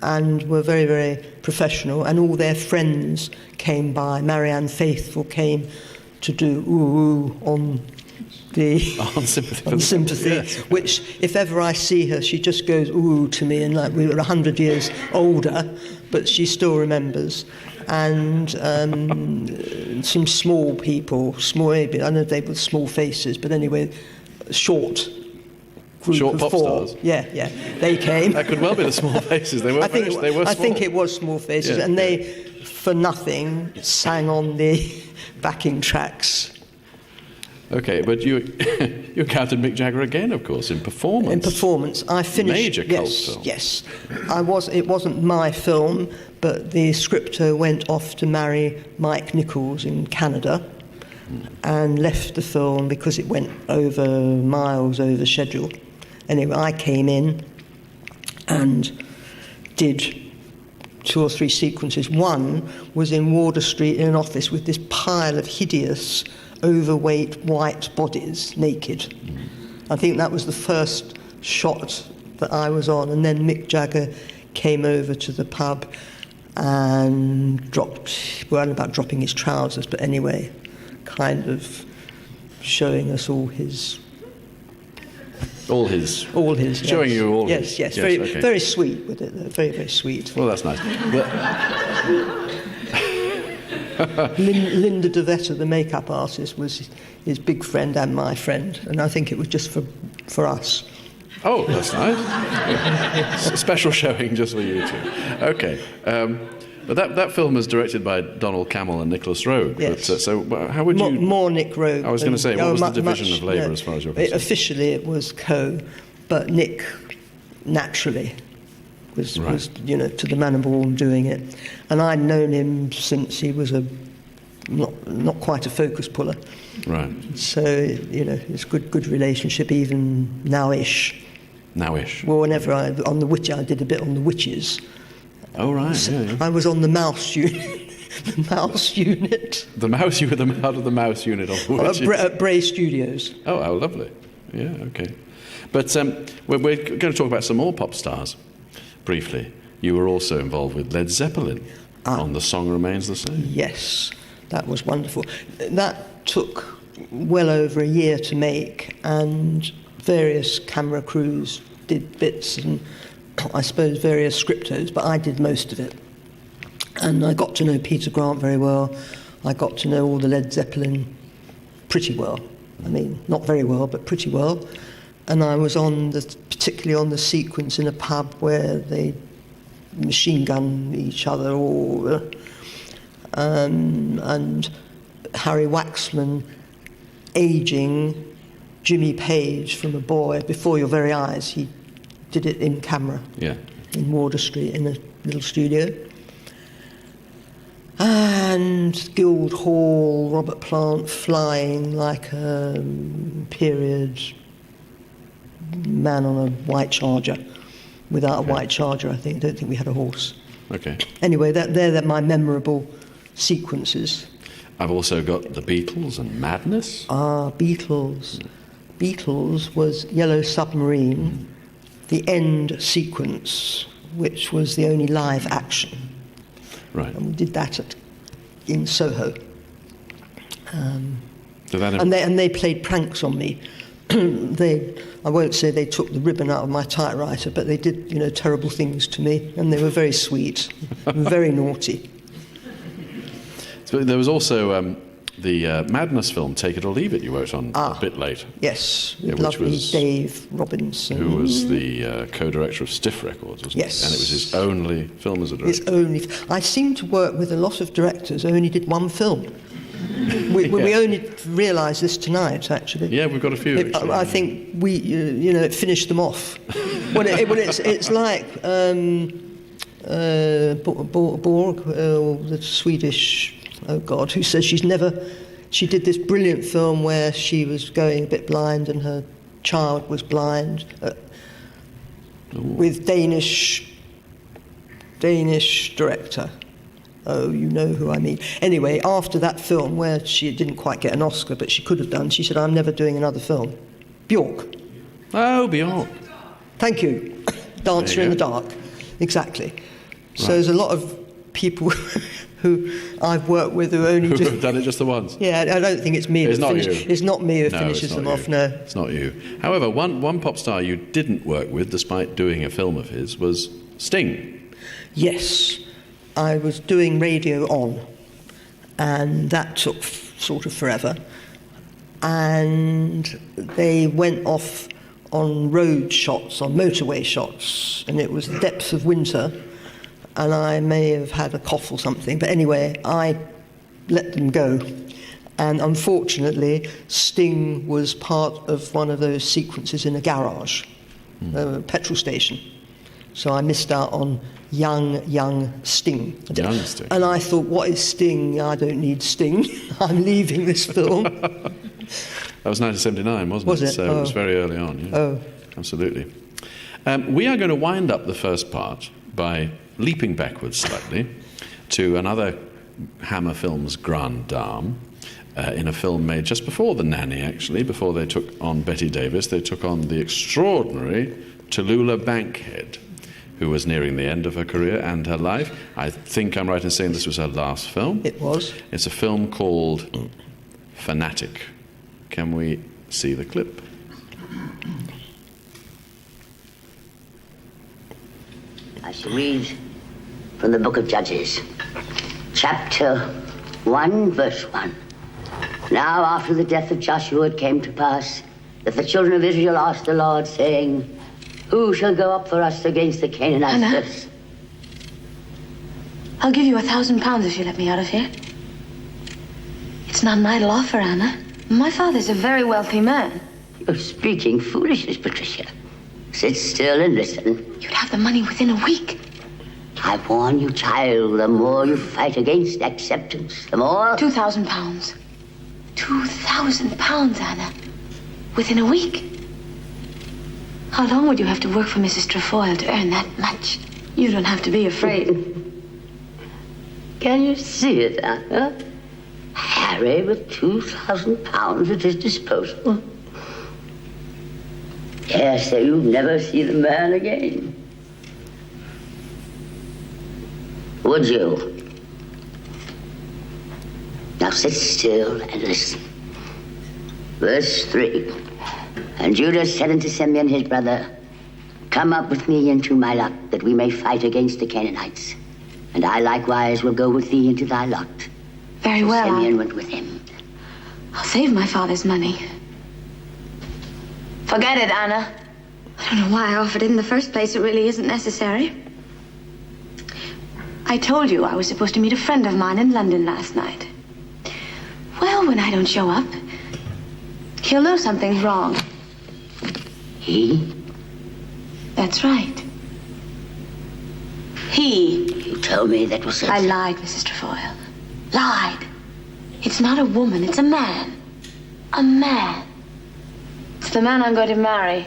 and were very, very professional. And all their friends came by. Marianne Faithfull came to do ooh on on Sympathy, on Sympathy, yes. which, if ever I see her, she just goes ooh to me, and like we were 100 years older, but she still remembers. And some small people, I know they were small faces, but anyway, short group of pop four. stars. Yeah, they came. That could well be the small faces. They were small. I think it was small faces, Yeah, and they, for nothing, sang on the backing tracks. Okay, but you encountered Mick Jagger again, of course, in performance. In performance, I finished. Major cult film. Yes, It wasn't my film, but the scripter went off to marry Mike Nichols in Canada, and left the film because it went miles over schedule. Anyway, I came in and did 2 or 3 sequences. One was in Wardour Street in an office with this pile of hideous, overweight white bodies, naked. I think that was the first shot that I was on, and then Mick Jagger came over to the pub and about dropping his trousers, but anyway, kind of showing us all his, showing yes. you all yes, his. Yes, very sweet with it, very, very sweet. Well, that's nice. Linda DeVetta, the makeup artist, was his big friend and my friend, and I think it was just for us. Oh, that's nice. Special showing just for you two. Okay. But that film was directed by Donald Cammell and Nicholas Roeg. Yes. But, so how would you... More Nick Roeg. I was going to say, what was the division of labour as far as you're concerned? Officially it was co, but Nick naturally was to the man of all doing it. And I'd known him since he was not quite a focus puller. Right. So, it's good relationship even now-ish. Now-ish. Well, whenever I did a bit on the witches. Oh, right, yeah. I was on the mouse unit. The mouse unit. The mouse, you were out of the mouse unit of the witches. At Bray Studios. Oh, how lovely. Yeah, okay. But we're going to talk about some more pop stars, briefly. You were also involved with Led Zeppelin on The Song Remains the Same. Yes, that was wonderful. That took well over a year to make, and various camera crews did bits, and I suppose various scriptos, but I did most of it. And I got to know Peter Grant very well. I got to know all the Led Zeppelin pretty well. I mean, not very well, but pretty well. And I was particularly on the sequence in a pub where they machine gun each other, and Harry Waxman aging Jimmy Page from a boy before your very eyes. He did it in camera. Yeah. In Wardour Street in a little studio. And Guildhall, Robert Plant flying like a period man on a white charger. Without a white charger, I don't think we had a horse. Okay. Anyway, they're my memorable sequences. I've also got the Beatles and Madness. Beatles. Beatles was Yellow Submarine, the end sequence, which was the only live action. Right. And we did that in Soho. And they played pranks on me. I won't say they took the ribbon out of my typewriter, but they did, terrible things to me, and they were very sweet, very naughty. So there was also the Madness film, Take It or Leave It, you worked on a bit later. Yes, with lovely Dave Robinson. Who was the co-director of Stiff Records, wasn't yes. he? And it was his only film as a director. I seem to work with a lot of directors who only did one film. We only realised this tonight, actually. Yeah, we've got a few. I think it finished them off. It's like Borg, the Swedish, who says she did this brilliant film where she was going a bit blind and her child was blind, with Danish director. Oh, you know who I mean. Anyway, after that film, where she didn't quite get an Oscar, but she could have done, she said, I'm never doing another film. Bjork. Oh, Bjork. Thank you. Dancer in the Dark. Exactly. So there's a lot of people who I've worked with who only who have done it just the once. Yeah, I don't think it's me. It's not you. It's not me who finishes them off. No, it's not you. However, one pop star you didn't work with, despite doing a film of his, was Sting. Yes, I was doing Radio On, and that took sort of forever. And they went off on road shots, on motorway shots, and it was the depths of winter, and I may have had a cough or something, but anyway, I let them go. And unfortunately, Sting was part of one of those sequences in a garage, a petrol station. So I missed out on young Sting. Young Sting. And I thought, what is Sting? I don't need Sting. I'm leaving this film. That was 1979, wasn't it? Was it? So it was very early on. Yeah. Oh. Absolutely. We are going to wind up the first part by leaping backwards slightly to another Hammer Films grande dame, in a film made just before The Nanny, actually, before they took on Betty Davis. They took on the extraordinary Tallulah Bankhead, who was nearing the end of her career and her life. I think I'm right in saying this was her last film. It was. It's a film called Fanatic. Can we see the clip? I shall read from the Book of Judges, chapter 1, verse 1. Now after the death of Joshua it came to pass that the children of Israel asked the Lord, saying, who shall go up for us against the Canaanites? Anna, I'll give you £1,000 if you let me out of here. It's not an idle offer, Anna. My father's a very wealthy man. You're speaking foolishness, Patricia. Sit still and listen. You'd have the money within a week. I warn you, child, the more you fight against acceptance, the more... £2,000. £2,000, Anna. Within a week. How long would you have to work for Mrs. Trefoil to earn that much? You don't have to be afraid. Can you see it, Anna? Harry with £2,000 at his disposal. Yes, so you'll never see the man again. Would you? Now sit still and listen. Verse 3. And Judah said unto Simeon his brother, come up with me into my lot, that we may fight against the Canaanites. And I likewise will go with thee into thy lot. Very well. Simeon went with him. I'll save my father's money. Forget it, Anna. I don't know why I offered it in the first place. It really isn't necessary. I told you I was supposed to meet a friend of mine in London last night. Well, when I don't show up, he'll know something's wrong. He? That's right. He. You told me that was it. I lied, Mrs. Trefoil. Lied. It's not a woman, it's a man. A man. It's the man I'm going to marry.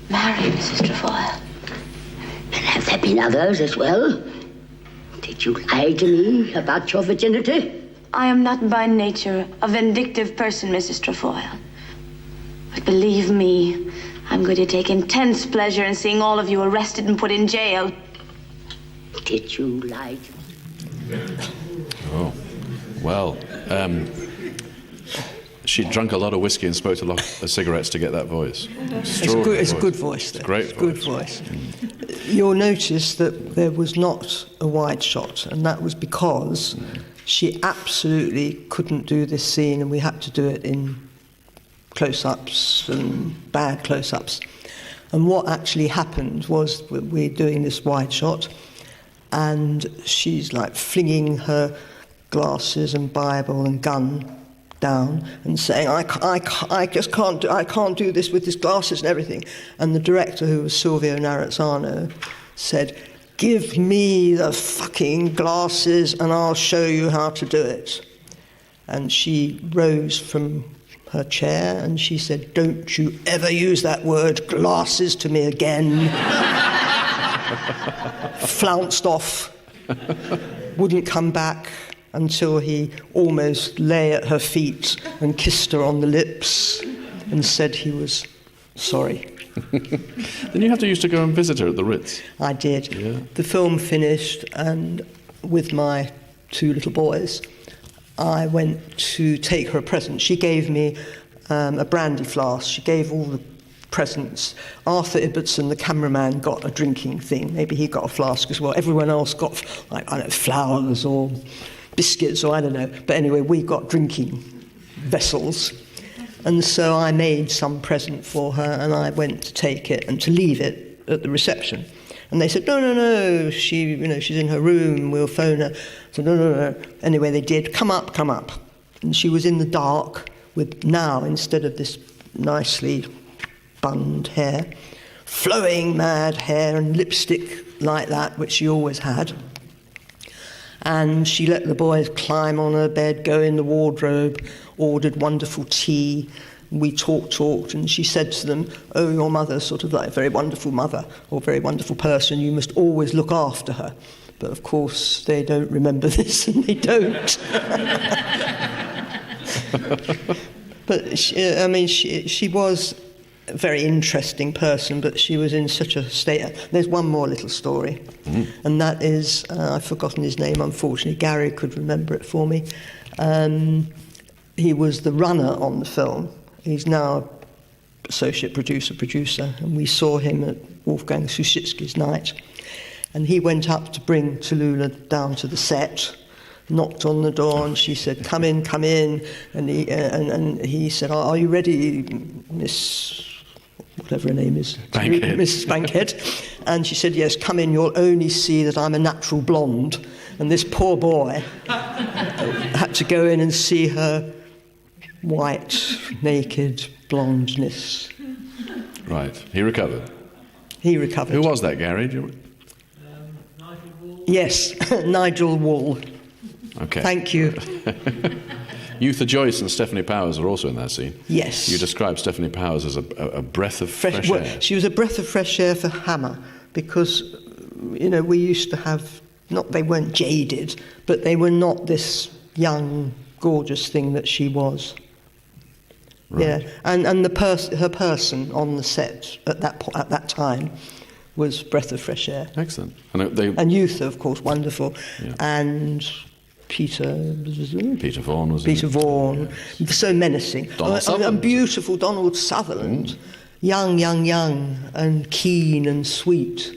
Marry, Mrs. Trefoil. And have there been others as well? Did you lie to me about your virginity? I am not by nature a vindictive person, Mrs. Trefoil. But believe me, I'm going to take intense pleasure in seeing all of you arrested and put in jail. Did you lie to me? Oh, well, she drank a lot of whiskey and smoked a lot of cigarettes to get that voice. It's a good voice. It's a great voice. Good voice. You'll notice that there was not a wide shot, and that was because she absolutely couldn't do this scene, and we had to do it in close-ups and bad close-ups. And what actually happened was we're doing this wide shot, and she's like flinging her glasses and Bible and gun down and saying, I just can't do this with these glasses and everything. And the director, who was Silvio Narazzano, said, give me the fucking glasses and I'll show you how to do it. And she rose from her chair and she said, don't you ever use that word glasses to me again. Flounced off, wouldn't come back until he almost lay at her feet and kissed her on the lips and said he was sorry. Then you used to go and visit her at the Ritz. I did. Yeah. The film finished, and with my 2 little boys, I went to take her a present. She gave me a brandy flask. She gave all the presents. Arthur Ibbotson, the cameraman, got a drinking thing. Maybe he got a flask as well. Everyone else got, like, I don't know, flowers or biscuits or I don't know. But anyway, we got drinking vessels. And so I made some present for her, and I went to take it and to leave it at the reception. And they said, no, she's in her room, we'll phone her. So no. Anyway, they did. Come up. And she was in the dark with now, instead of this nicely bunned hair, flowing mad hair and lipstick like that, which she always had. And she let the boys climb on her bed, go in the wardrobe, ordered wonderful tea. We talked, and she said to them, oh, your mother's sort of like a very wonderful mother or very wonderful person. You must always look after her. But of course, they don't remember this, and they don't. But she was a very interesting person, but she was in such a state. There's one more little story, and that is, I've forgotten his name, unfortunately. Gary could remember it for me. He was the runner on the film. He's now associate producer, and we saw him at Wolfgang Susitsky's night. And he went up to bring Tallulah down to the set, knocked on the door, and she said, come in. And he said, are you ready, Miss, whatever her name is, Bankhead. Mrs. Bankhead? And she said, yes, come in, you'll only see that I'm a natural blonde. And this poor boy had to go in and see her white, naked blondness. Right. He recovered. Who was that, Gary? Yes, Nigel Wall. Okay. Thank you. Eutha Joyce and Stephanie Powers are also in that scene. Yes. You described Stephanie Powers as a breath of fresh air. She was a breath of fresh air for Hammer because, we used to have, they weren't jaded, but they were not this young, gorgeous thing that she was. Right. Yeah, and her person on the set at that time was breath of fresh air. Excellent. And Eutha, of course, wonderful, yeah. And Peter Vaughan was Peter Vaughan, so menacing. And beautiful Donald Sutherland, young, and keen and sweet,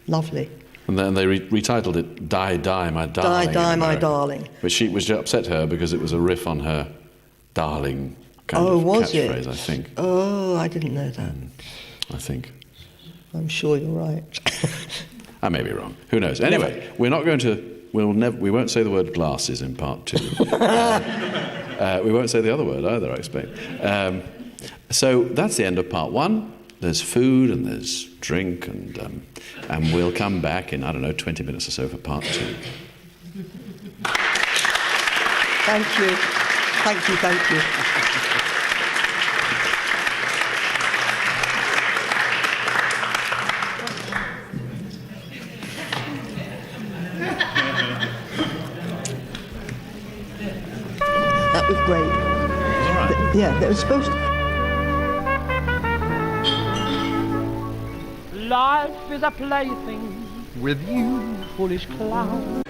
lovely. And then they retitled it "Die, Die, My Darling." Die, My Darling. Which upset her because it was a riff on her darling kind of catchphrase, I think. Oh, I didn't know that. I think. I'm sure you're right. I may be wrong. Who knows? Anyway, we're not going to. We won't say the word glasses in part 2. We won't say the other word either, I expect. So that's the end of part 1. There's food and there's drink, and we'll come back in, 20 minutes or so for part 2. Thank you. That was great. All right. Yeah, that was supposed to. Life is a plaything with you, foolish clown.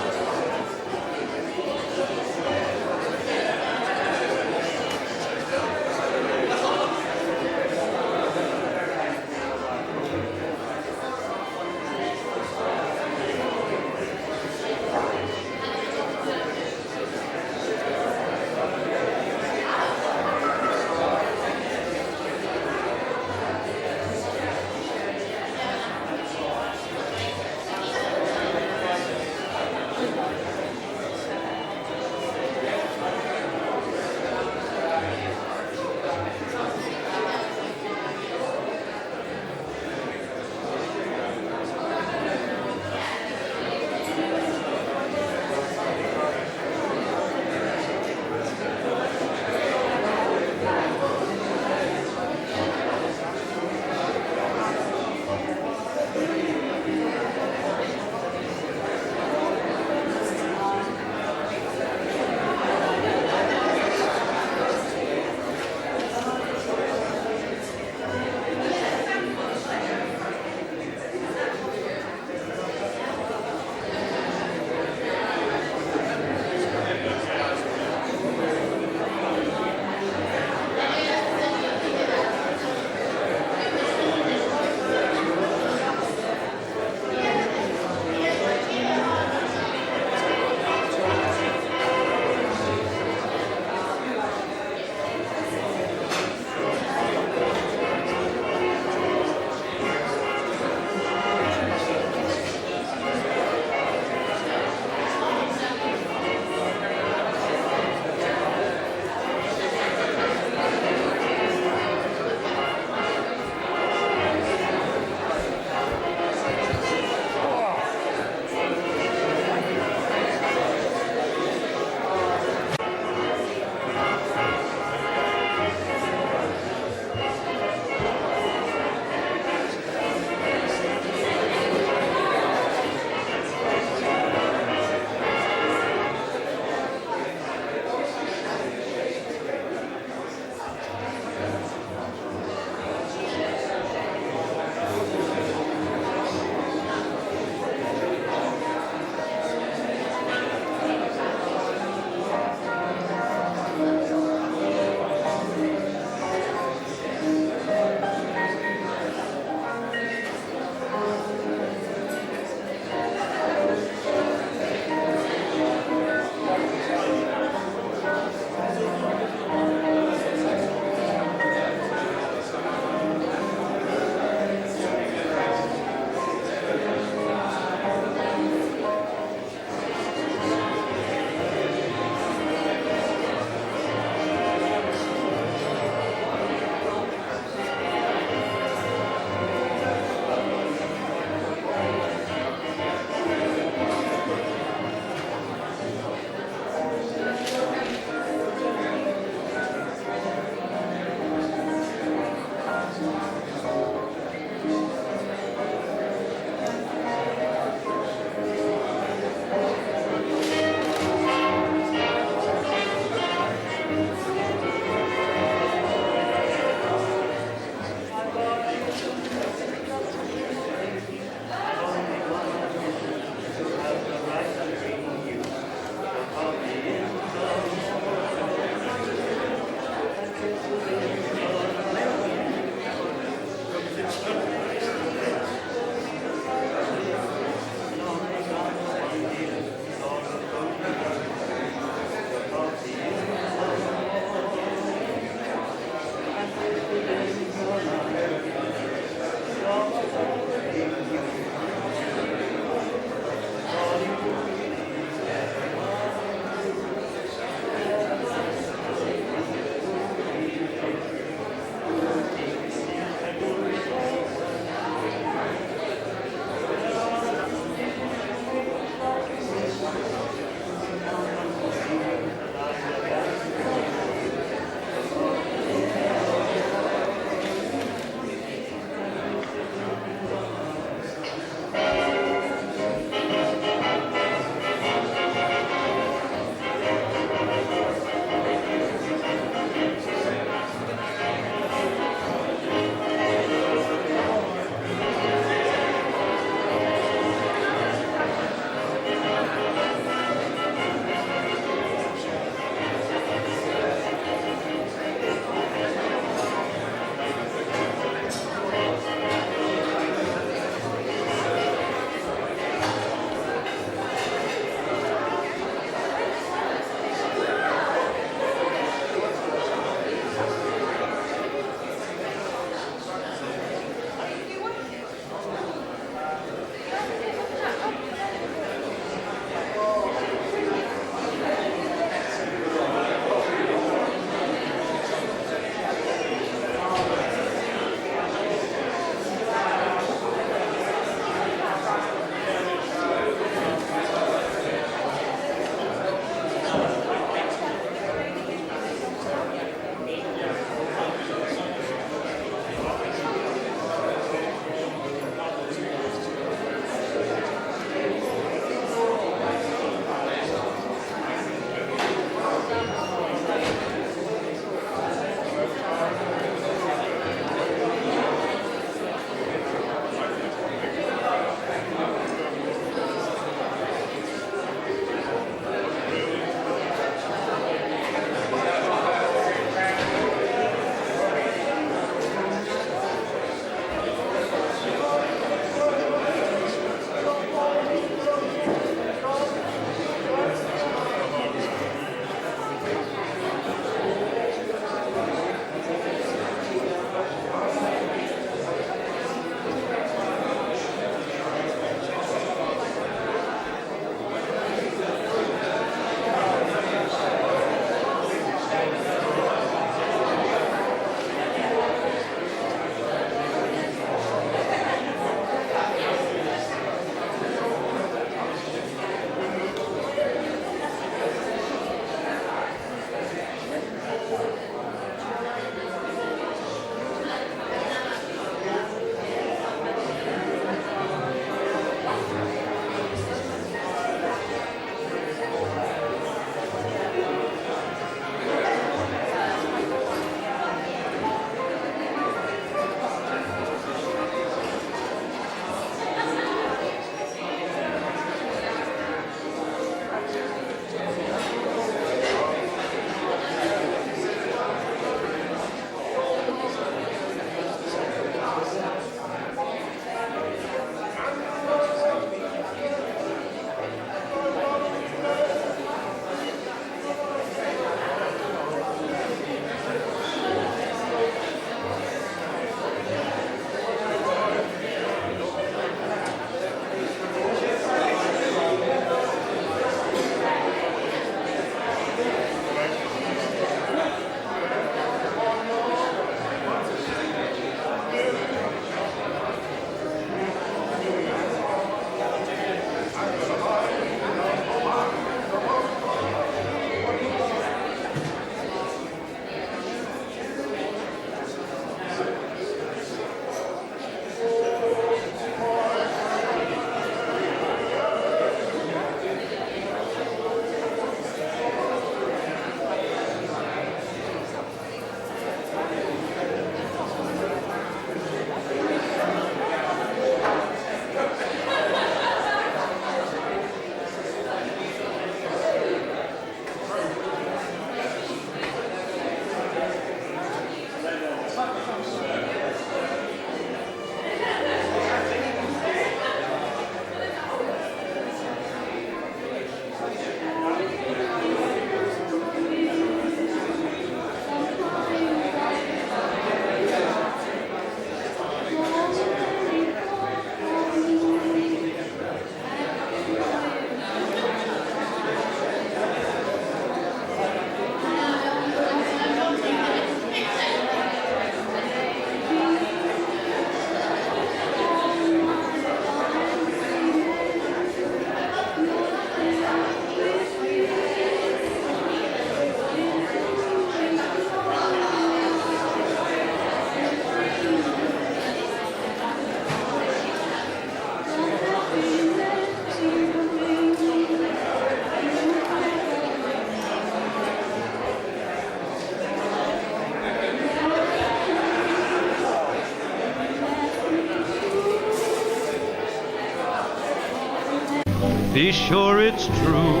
Be sure it's true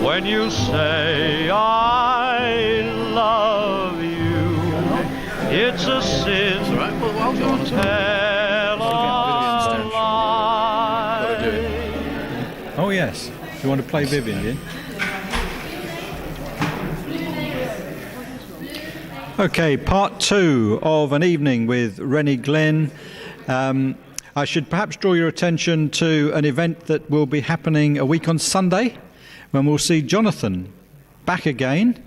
when you say I love you. It's a sin to tell a lie. Oh yes. You want to play Vivian again? Okay, part 2 of an evening with Renée Glynne. I should perhaps draw your attention to an event that will be happening a week on Sunday, when we'll see Jonathan back again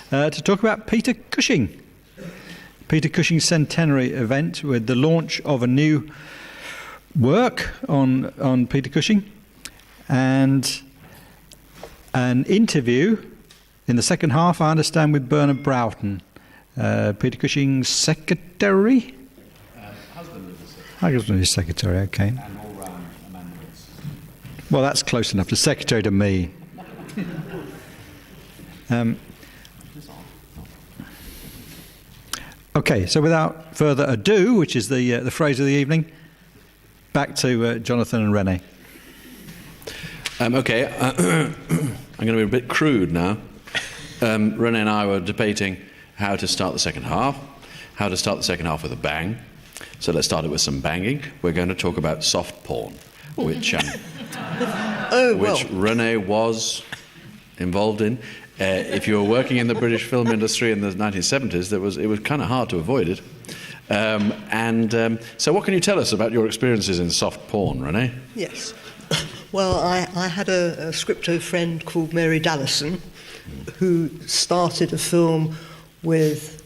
to talk about Peter Cushing. Peter Cushing's centenary event with the launch of a new work on Peter Cushing and an interview in the second half, I understand, with Bernard Broughton, Peter Cushing's secretary. Husband is secretary, okay. And all-round amendments. Well, that's close enough. The secretary to me. Okay, so without further ado, which is the phrase of the evening, back to Jonathan and Renée. Okay, I'm going to be a bit crude now. Renée and I were debating how to start the second half with a bang. So let's start it with some banging. We're going to talk about soft porn, which Renée was involved in. If you were working in the British film industry in the 1970s, it was kind of hard to avoid it. So what can you tell us about your experiences in soft porn, Renée? Yes. Well, I had a scripto friend called Mary Dallison who started a film with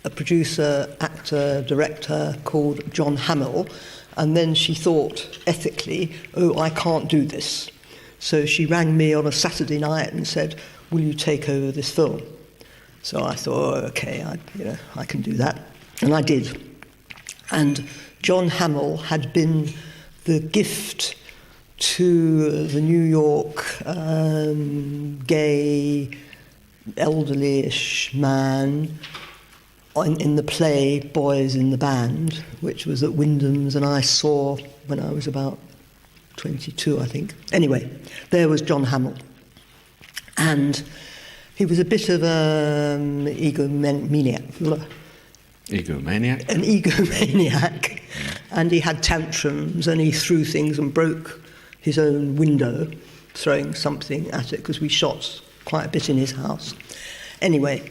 a producer, actor, director called John Hamill, and then she thought ethically, I can't do this. So she rang me on a Saturday night and said, will you take over this film? So I thought, okay, I can do that. And I did. And John Hamill had been the gift to the New York gay, elderly-ish man in the play Boys in the Band, which was at Wyndham's, and I saw when I was about 22, I think. Anyway, there was John Hamill. And he was a bit of an egomaniac. Egomaniac? An egomaniac. And he had tantrums, and he threw things and broke his own window, throwing something at it, because we shot quite a bit in his house. Anyway,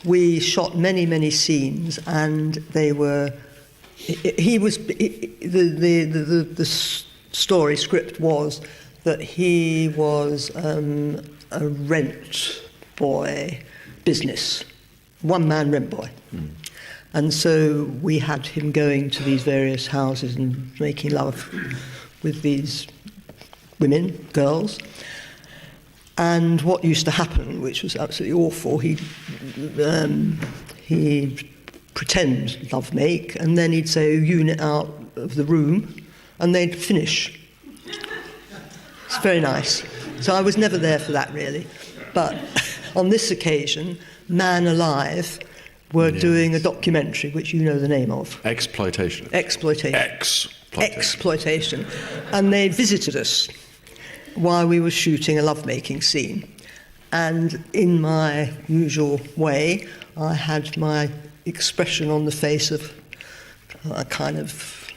we shot many, many scenes, and they were... The story script was that he was a rent boy business, one-man rent boy. And so we had him going to these various houses and making love with these women, girls. And what used to happen, which was absolutely awful, he'd pretend love make, and then he'd say a unit out of the room, and they'd finish. It's very nice. So I was never there for that, really. But on this occasion, Man Alive were doing a documentary, which you know the name of. Exploitation. Exploitation. And they visited us while we were shooting a lovemaking scene. And in my usual way, I had my expression on the face of a kind of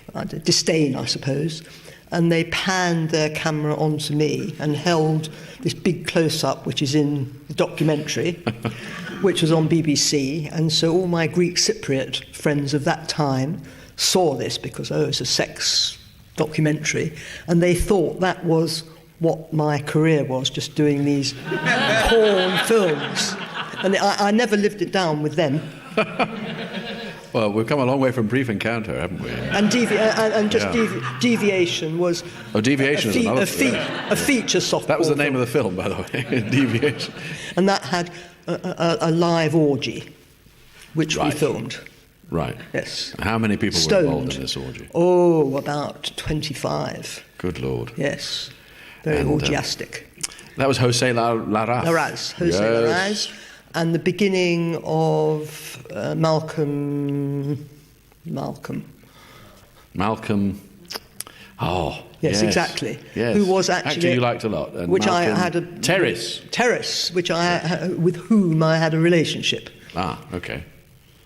disdain, I suppose. And they panned their camera onto me and held this big close-up, which is in the documentary, which was on BBC. And so all my Greek Cypriot friends of that time saw this because, it's a sex documentary. And they thought that was what my career was, just doing these porn films. And I never lived it down with them. Well, we've come a long way from Brief Encounter, haven't we? And Deviation was... Oh, Deviation is another... A feature soft. That was the name of the film, by the way, Deviation. And that had a live orgy, which we filmed. Right. Yes. How many people were involved in this orgy? Oh, about 25. Good Lord. Yes. Very orgiastic. That was José Larraz. José Larraz. And the beginning of Malcolm. Oh, yes, exactly. Yes. Who was actually actor you liked a lot, and which Malcolm I had a Terrace, which with whom I had a relationship. Ah, okay.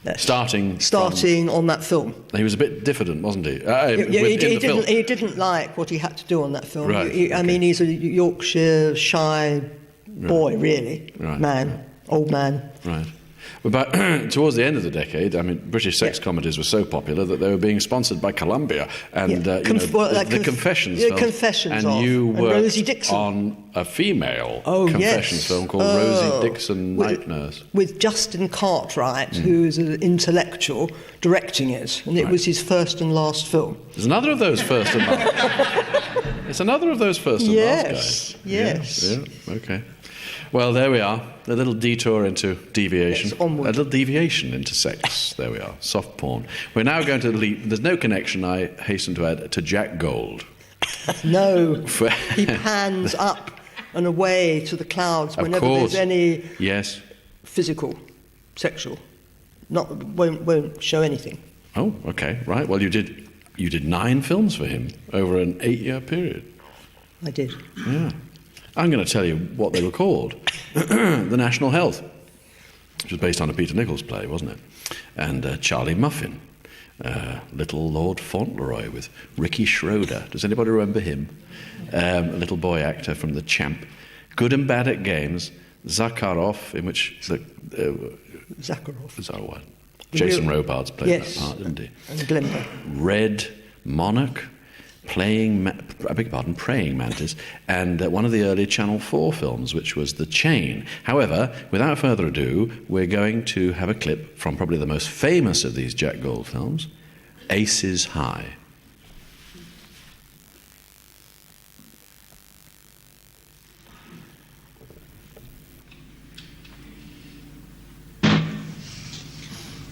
Yes. Starting on that film. He was a bit diffident, wasn't he? He didn't like what he had to do on that film. Right, I mean, he's a Yorkshire shy boy, really, old man. Right. But towards the end of the decade, I mean, British sex comedies were so popular that they were being sponsored by Columbia, and the Confessions film. Confessions and you worked Rosie Dixon on a female Confessions film called Rosie Dixon, Night Nurse, with Justin Cartwright, who is an intellectual, directing it, and it was his first and last film. There's another of those first and last. It's another of those first and last guys. Yes. Yeah. Okay. Well, there we are. A little detour into deviation. Yes, onward. A little deviation into sex. There we are. Soft porn. We're now going to leave. There's no connection, I hasten to add, to Jack Gold. No. He pans up and away to the clouds whenever there's any physical, sexual. Won't show anything. Oh, okay. Right. Well, you did 9 films for him over an 8-year period. I did. Yeah. I'm going to tell you what they were called. The National Health, which was based on a Peter Nichols play, wasn't it? And Charlie Muffin, Little Lord Fauntleroy with Ricky Schroeder. Does anybody remember him? A little boy actor from The Champ. Good and Bad at Games, Zakharov, in which Zakharov. Jason Robards played that part, didn't he? And Glimmer. Red Monarch, Praying Mantis, and one of the early Channel 4 films, which was The Chain. However, without further ado, we're going to have a clip from probably the most famous of these Jack Gold films, Aces High.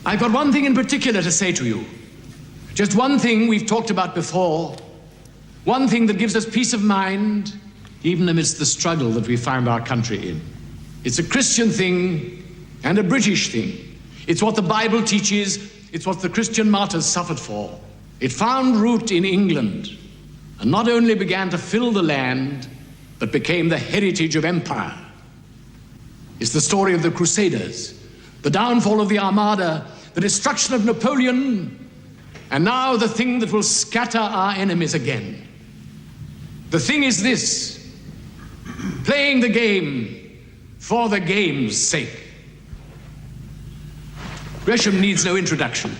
I've got one thing in particular to say to you. Just one thing we've talked about before. One thing that gives us peace of mind, even amidst the struggle that we find our country in. It's a Christian thing and a British thing. It's what the Bible teaches. It's what the Christian martyrs suffered for. It found root in England and not only began to fill the land, but became the heritage of empire. It's the story of the Crusaders, the downfall of the Armada, the destruction of Napoleon, and now the thing that will scatter our enemies again. The thing is this: playing the game for the game's sake. Gresham needs no introduction.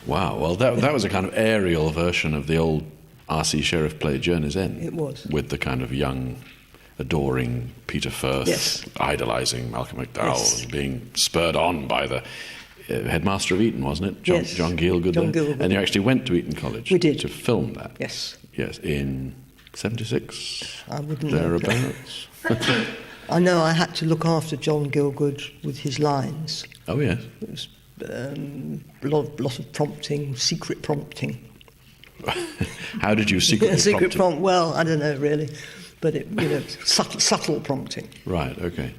Wow, well, that was a kind of aerial version of the old R.C. Sheriff play Journey's End. It was. With the kind of young adoring Peter Firth, Yes. idolising Malcolm McDowell, Yes. and being spurred on by the headmaster of Eton, wasn't it? Yes. John Gielgud. John Gielgud. And you actually went to Eton College We did. to film that. Yes. Yes, in 76, I wouldn't know. thereabouts. I know I had to look after John Gielgud with his lines. Oh, yes. It was a lot of prompting, secret prompting. How did you secretly prompt him? Well, I don't know really, but subtle prompting. Right, okay.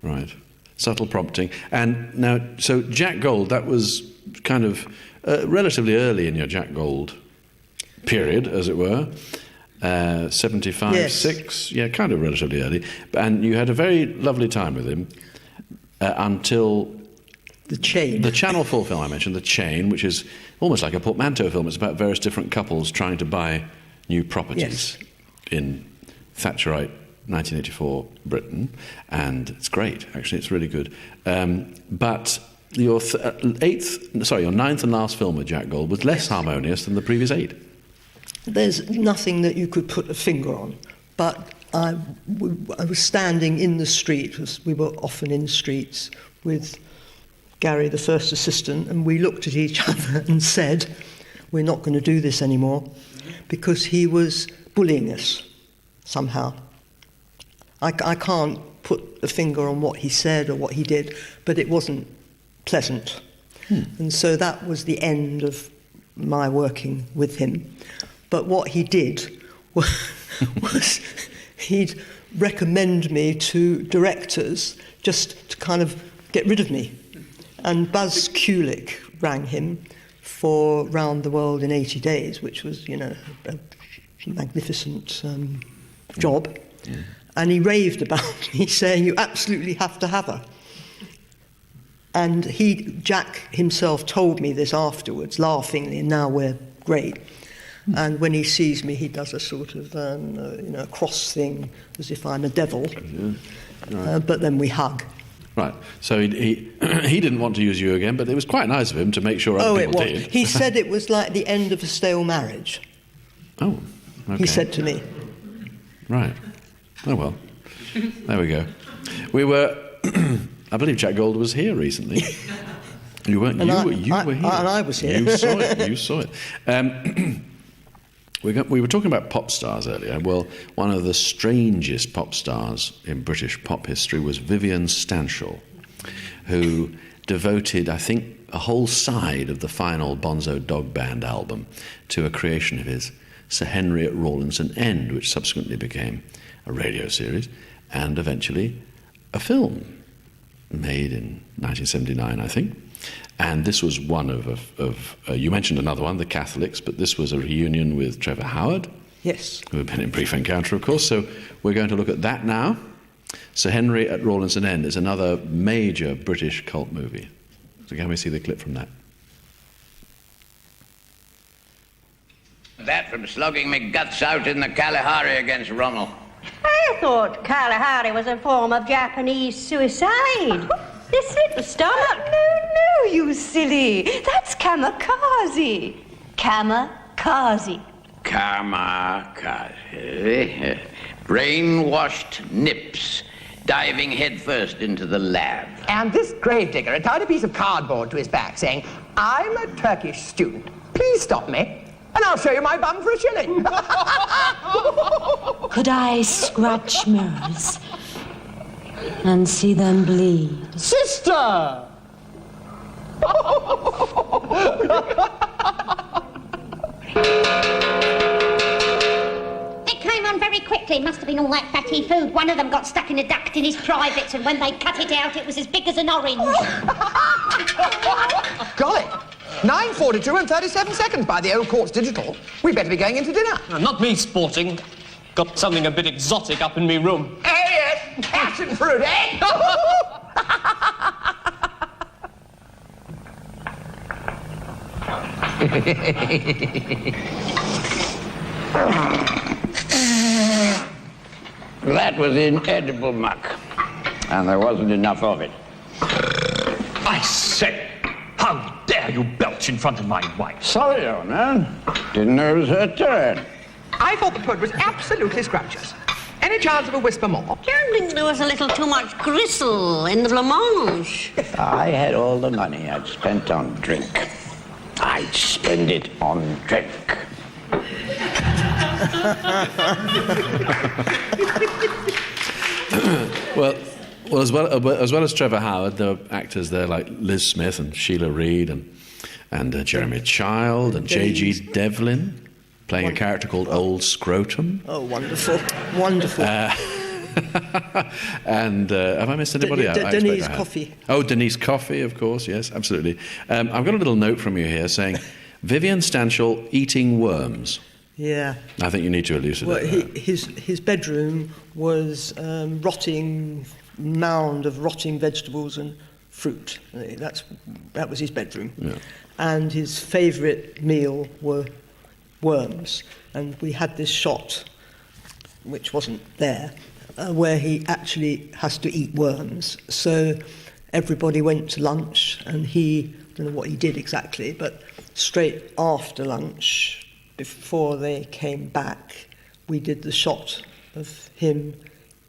Right. Subtle prompting. And now, so Jack Gold, that was kind of relatively early in your Jack Gold period, as it were. 75, Yes. 6, yeah, kind of relatively early. And you had a very lovely time with him until... The Chain. The Channel 4 film I mentioned, The Chain, which is almost like a portmanteau film. It's about various different couples trying to buy new properties in Thatcherite 1984 Britain. And it's great, actually, it's really good. But your ninth and last film with Jack Gold was less harmonious than the previous 8. There's nothing that you could put a finger on, but I was standing in the street, as we were often in streets, with Gary, the first assistant, and we looked at each other and said, we're not going to do this anymore, because he was bullying us somehow. I can't put a finger on what he said or what he did, but it wasn't pleasant. And so that was the end of my working with him. But what he did was he'd recommend me to directors just to kind of get rid of me. And Buzz Kulick rang him for Round the World in 80 Days, which was, a magnificent job. Yeah. And he raved about me, saying, you absolutely have to have her. And Jack himself told me this afterwards, laughingly, and now we're great. And when he sees me, he does a sort of, a cross thing, as if I'm a devil. Yeah. Right. But then we hug. Right. So he didn't want to use you again, but it was quite nice of him to make sure other people did. He said it was like the end of a stale marriage. Oh, okay. He said to me. Right. Oh, well. There we go. We were... I believe Jack Gold was here recently. You weren't. You were here. And I was here. You saw it. We were talking about pop stars earlier. Well, one of the strangest pop stars in British pop history was Vivian Stanshall, who devoted, I think, a whole side of the final Bonzo Dog Band album to a creation of his, Sir Henry at Rawlinson End, which subsequently became a radio series and eventually a film made in 1979, I think. And this was one of you mentioned another one, The Catholics, but this was a reunion with Trevor Howard. Yes. Who had been in Brief Encounter, of course. So we're going to look at that now. Sir Henry at Rawlinson End is another major British cult movie. So can we see the clip from that? That from slugging me guts out in the Kalahari against Rommel. I thought Kalahari was a form of Japanese suicide. This slit the stomach. No, you silly. That's kamikaze. Kamikaze. Kamikaze. Brainwashed nips diving headfirst into the lab. And this gravedigger tied a piece of cardboard to his back saying, I'm a Turkish student. Please stop me. And I'll show you my bum for a shilling. Could I scratch mirrors and see them bleed? Sister! It came on very quickly. Must have been all that fatty food. One of them got stuck in a duct in his privates, and when they cut it out, it was as big as an orange. Golly. 9:42 and 37 seconds by the old Courts Digital. We better be going into dinner. Not me sporting. Got something a bit exotic up in me room. Oh, yes. Passion fruit, eh? That was inedible muck. And there wasn't enough of it. I say, how dare you belch in front of my wife? Sorry, Owner. Didn't know it was her turn. I thought the pud was absolutely scrumptious. Any chance of a whisper more? Don't think there was a little too much gristle in the blancmange. If I had all the money I'd spent on drink, I'd spend it on drink. Well, as well as Trevor Howard, there were actors there like Liz Smith and Sheila Reid and Jeremy Child and J.G. Devlin, playing a character called Old Scrotum. Oh, wonderful. Wonderful. And have I missed anybody out? Denise Coffey. Oh, Denise Coffey, of course, yes, absolutely. I've got a little note from you here saying, Vivian Stanshall eating worms. Yeah. I think you need to elucidate Well, that. his bedroom was rotting mound of rotting vegetables and fruit. That was his bedroom. Yeah. And his favourite meal were worms. And we had this shot, which wasn't there, where he actually has to eat worms. So everybody went to lunch, and I don't know what he did exactly, but straight after lunch, before they came back, we did the shot of him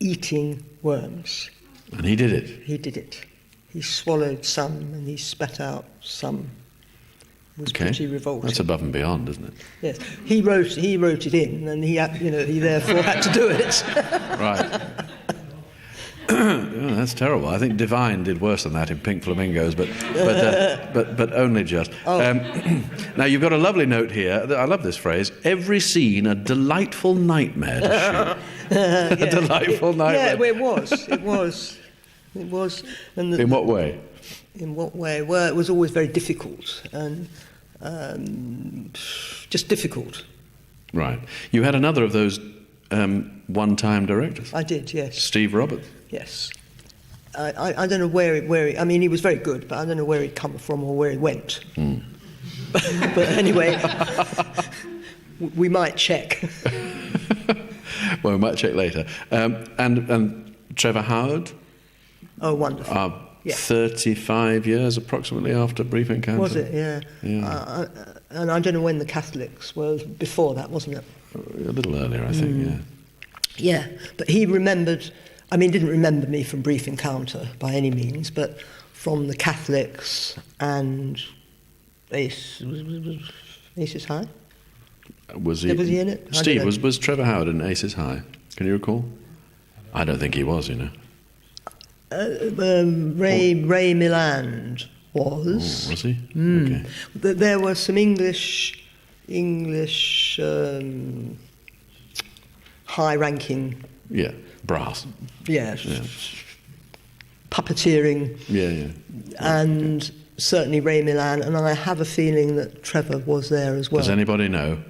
eating worms. And he did it? He did it. He swallowed some and he spat out some. It was pretty revolting. That's above and beyond, isn't it? Yes. He wrote it in, and he therefore had to do it. Right. Oh, that's terrible. I think Divine did worse than that in Pink Flamingos, but only just. Oh. Now you've got a lovely note here. I love this phrase. Every scene a delightful nightmare to shoot. A delightful nightmare. Yeah, it was. And in what way? In what way? Well, it was always very difficult and just difficult. Right. You had another of those one-time directors. I did, yes. Steve Roberts. Yes. I don't know where he... I mean, he was very good, but I don't know where he'd come from or where he went. Mm. But anyway, we might check. Well, we might check later. And Trevor Howard? Oh, wonderful. 35 years approximately after Brief Encounter. Was it? Yeah. And I don't know when the Catholics were. Before that, wasn't it? A little earlier, I think, yeah. Yeah, but he remembered... I mean, didn't remember me from Brief Encounter by any means, but from the Catholics and Aces High? Was he in it? Steve, was Trevor Howard in Aces High? Can you recall? I don't think he was, you know. Ray Milland was. Oh, was he? Okay. There were some English high-ranking... Yeah, brass. Yeah. Puppeteering. Yeah. And certainly Ray Milland, and I have a feeling that Trevor was there as well. Does anybody know?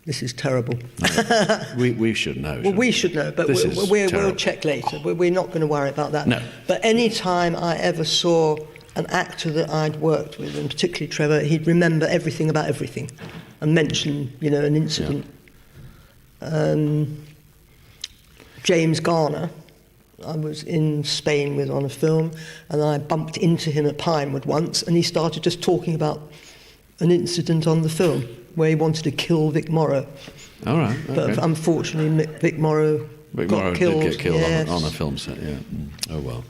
This is terrible. No. we should know. Well, we should know, but we'll check later. We're not going to worry about that. No. But any time I ever saw an actor that I'd worked with, and particularly Trevor, he'd remember everything about everything and mention, an incident. Yeah. James Garner, I was in Spain with on a film, and I bumped into him at Pinewood once, and he started just talking about an incident on the film where he wanted to kill Vic Morrow. All right. Okay. But unfortunately, Vic Morrow got killed. Did get killed on a film set, yeah. Oh, well.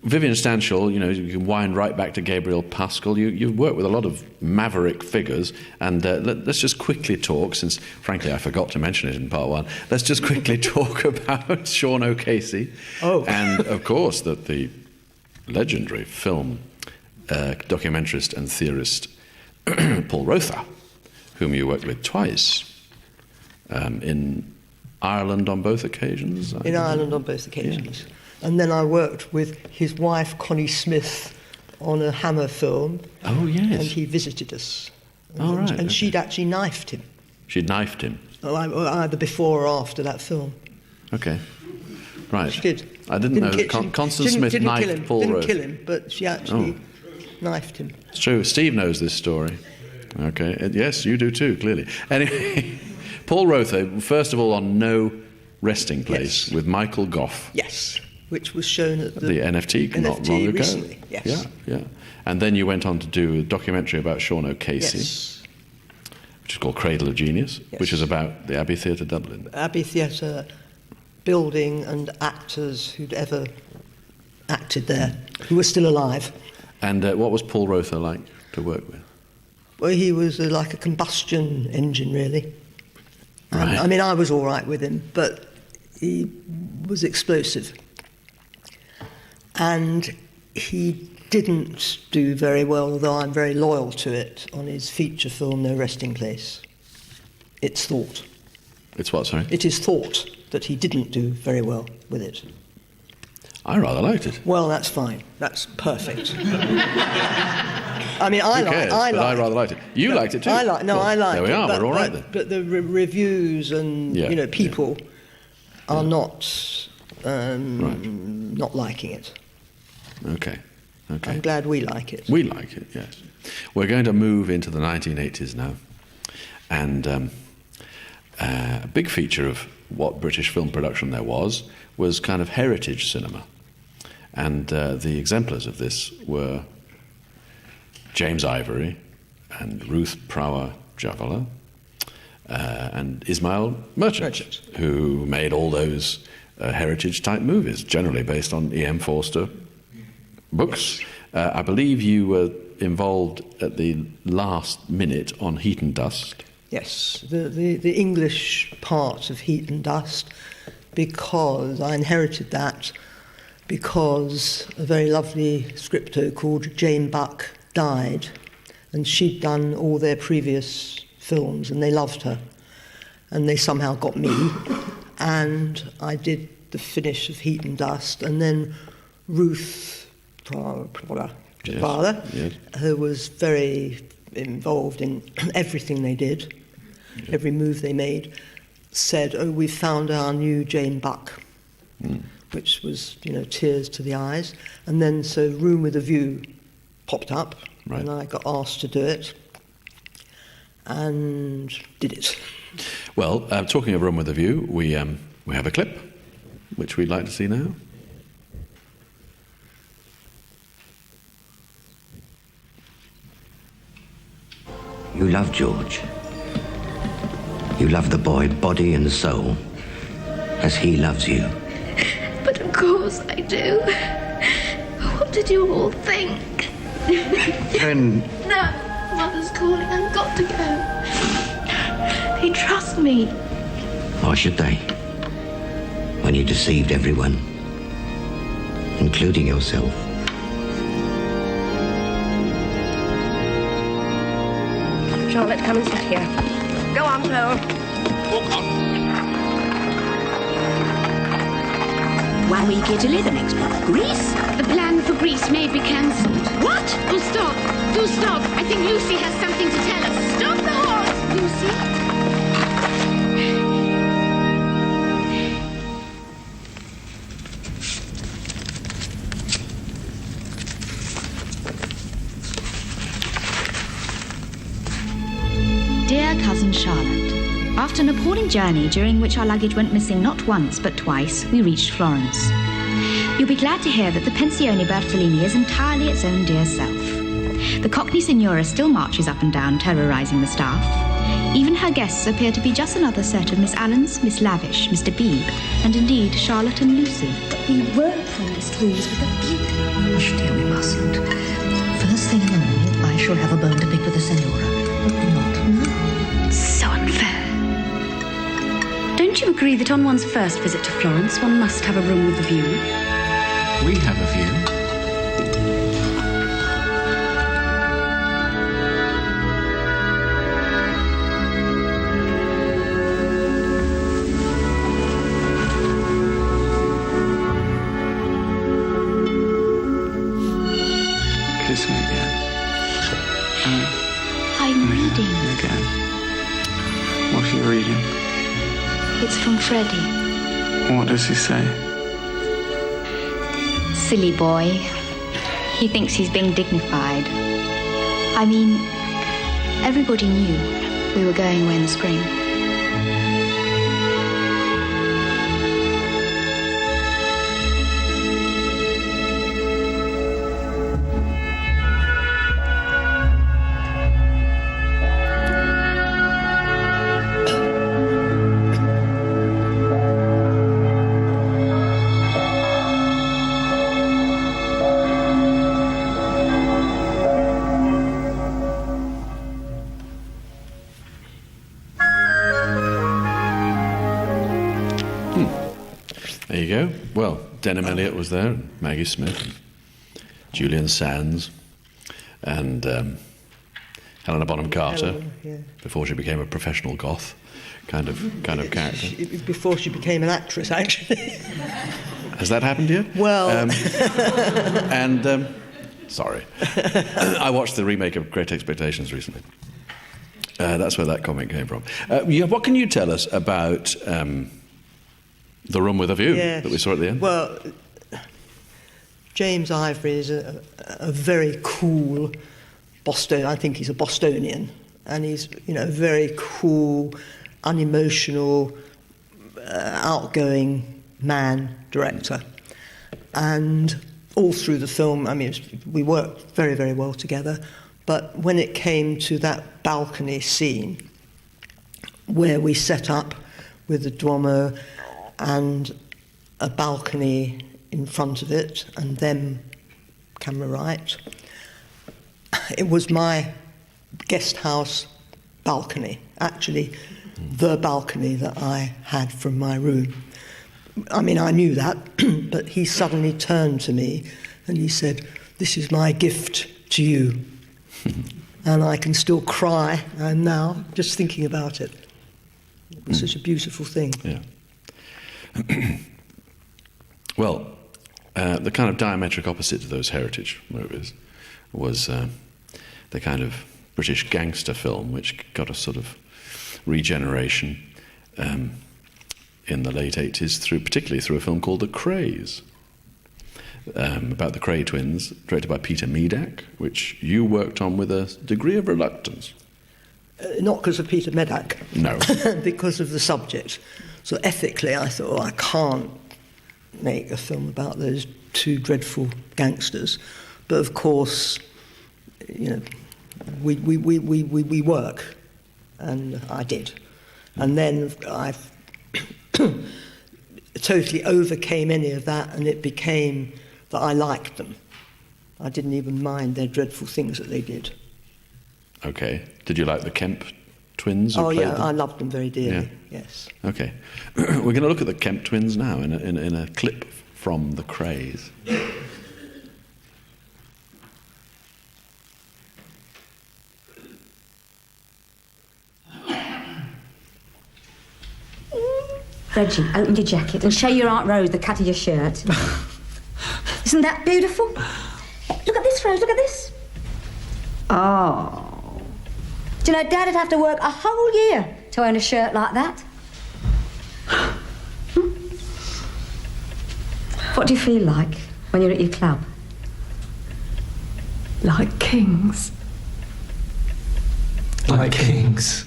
Vivian Stanshall, you can wind right back to Gabriel Pascal. You've worked with a lot of maverick figures, and let's just quickly talk, since, frankly, I forgot to mention it in part one, let's just quickly talk about Sean O'Casey. Oh. And, of course, the legendary film documentarist and theorist Paul Rother, whom you worked with twice in Ireland on both occasions. In Ireland on both occasions. Yeah. And then I worked with his wife, Connie Smith, on a Hammer film. Oh, yes. And he visited us. Oh, right. And she'd actually knifed him. She'd knifed him? Either before or after that film. Okay. Right. She did. I didn't know that Constance Smith knifed Paul Rother. Didn't kill him, but she actually knifed him. It's true. Steve knows this story. Okay. Yes, you do too, clearly. Anyway, Paul Rother, first of all, on No Resting Place with Michael Gough. Yes. Which was shown at the NFT not long ago. Recently, yes. Yeah. And then you went on to do a documentary about Sean O'Casey. Yes. which is called Cradle of Genius, Yes. which is about the Abbey Theatre Dublin. Abbey Theatre building and actors who'd ever acted there, who were still alive. And what was Paul Rother like to work with? Well, he was like a combustion engine, really. Right. I mean, I was all right with him, but he was explosive. And he didn't do very well, although I'm very loyal to it, on his feature film, No Resting Place. It's thought. It's what, sorry? It is thought that he didn't do very well with it. I rather liked it. Well, that's fine. That's perfect. I mean, I rather liked it. You liked it too. I liked it. There we are. We're all right then. But the reviews and people are not not liking it. Okay. I'm glad we like it. We like it. Yes. We're going to move into the 1980s now, and a big feature of what British film production there was kind of heritage cinema. And the exemplars of this were James Ivory and Ruth Prower Javala and Ismail Merchant, who made all those heritage-type movies, generally based on E.M. Forster books. I believe you were involved at the last minute on Heat and Dust. Yes, the English part of Heat and Dust, because I inherited that because a very lovely scripto called Jane Buck died, and she'd done all their previous films, and they loved her, and they somehow got me, and I did the finish of Heat and Dust, and then Ruth Prower, who was very involved in everything they did, every move they made, said, "Oh, we've found our new Jane Buck," which was, tears to the eyes. And then so Room with a View popped up, and I got asked to do it, and did it. Well, talking of Room with a View, we have a clip, which we'd like to see now. You love George. You love the boy body and soul, as he loves you. But of course I do. What did you all think? Then No, Mother's calling. I've got to go. They trust me. why should they? When you deceived everyone, including yourself. Charlotte, come and sit here. Go on, Pearl. Walk on. Where are you going to live next month? Greece? The plan for Greece may be cancelled. What? Oh, stop. Do stop. I think Lucy has something to tell us. Stop the horse, Lucy. Dear Cousin Charlotte, after an appalling journey during which our luggage went missing not once but twice, we reached Florence. You'll be glad to hear that the Pensione Bertolini is entirely its own dear self. The Cockney Signora still marches up and down, terrorising the staff. Even her guests appear to be just another set of Miss Allens, Miss Lavish, Mr. Beebe, and indeed Charlotte and Lucy. But we weren't promised toys with a view. Hush, dear, we mustn't. First thing in the morning, I shall have a bone to pick with the Signora. But not now. So unfair. Don't you agree that on one's first visit to Florence, one must have a room with a view? We have a view. Kiss me again. I'm reading. Again. What are you reading? It's from Freddie. What does he say? Silly boy. He thinks he's being dignified. I mean, everybody knew we were going away in the spring. There you go. Well, Denham Elliott was there, and Maggie Smith, Julian Sands, and Helena Bonham Carter, before she became a professional goth kind of character. Before she became an actress, actually. Has that happened to you? Well... sorry. I watched the remake of Great Expectations recently. That's where that comment came from. What can you tell us about The Room with a View that we saw at the end? Well, James Ivory is a very cool Bostonian. I think he's a Bostonian. And he's, a very cool, unemotional, outgoing director. And all through the film, we worked very, very well together. But when it came to that balcony scene, where we set up with the Duomo and a balcony in front of it, and then camera right, it was my guest house balcony, actually the balcony that I had from my room. I knew that, but he suddenly turned to me and he said, "This is my gift to you." And I can still cry now, just thinking about it. It was such a beautiful thing. Yeah. Well, the kind of diametric opposite to those heritage movies was the kind of British gangster film, which got a sort of regeneration in the late 80s, particularly through a film called The Krays, about the Kray twins, directed by Peter Medak, which you worked on with a degree of reluctance. Not because of Peter Medak. No. Because of the subject. So ethically, I thought, I can't make a film about those two dreadful gangsters. But of course, we work, and I did. And then I totally overcame any of that, and it became that I liked them. I didn't even mind their dreadful things that they did. Okay. Did you like the Kemp twins? Oh, yeah, I loved them very dearly, yes. Okay. We're going to look at the Kemp twins now in a clip from The Krays. Reggie, open your jacket and show your Aunt Rose the cut of your shirt. Isn't that beautiful? Look at this, Rose, look at this. Oh. Do you know, Dad'd have to work a whole year to own a shirt like that. What do you feel like when you're at your club? Like kings. Like kings.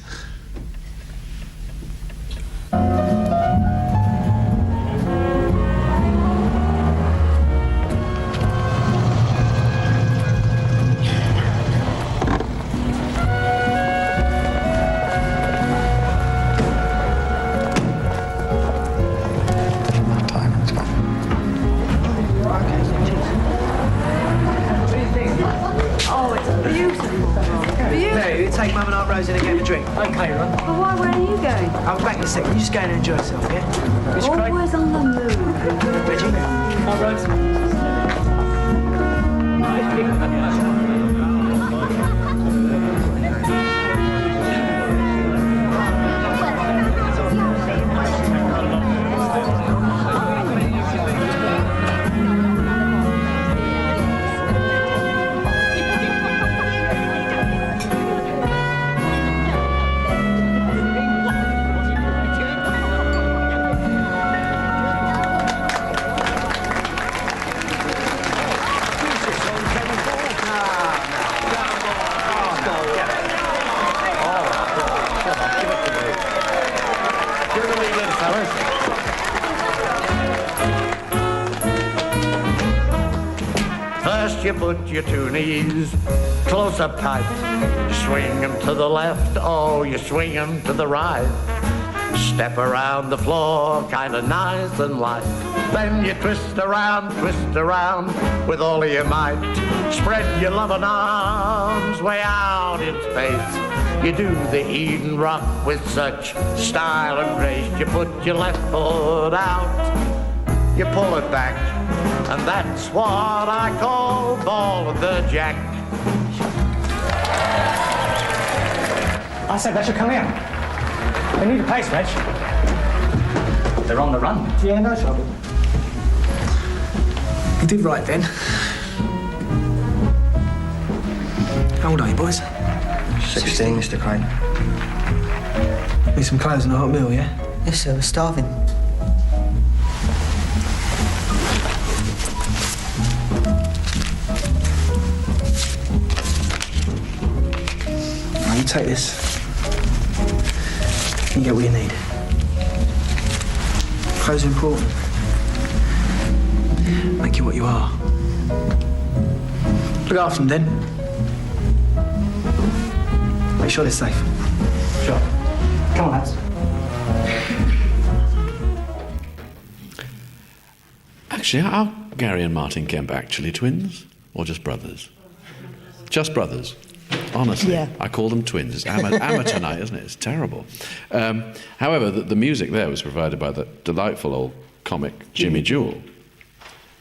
Take Mum and Aunt Rose in and get a drink. Okay, Ron. Well, why, where are you going? I'll be back in a second. You just go and enjoy yourself, yeah? Miss Craig? Always on the move. Reggie? Aunt Rose? You put your two knees close up tight. You swing them to the left, oh, you swing them to the right. Step around the floor, kind of nice and light. Then you twist around with all of your might. Spread your loving arms way out in space. You do the Eden rock with such style and grace. You put your left foot out you pull it back. And that's what I call ball of the jack. I said they should come here. They need a place, Reg. They're on the run. Yeah, no trouble. You did right then. How old are you, boys? 16, Mr. Crane. Need some clothes and a hot meal, yeah? Yes, sir, we're starving. Now, you take this. You get what you need. Clothes are important. Make you what you are. Look after them, then. Make sure they're safe. Sure. Come on, lads. Actually, are Gary and Martin Kemp actually twins? Or just brothers? Just brothers. Honestly, Yeah. I call them twins. It's amateur night, isn't it? It's terrible. However, the music there was provided by the delightful old comic Jimmy Jewell.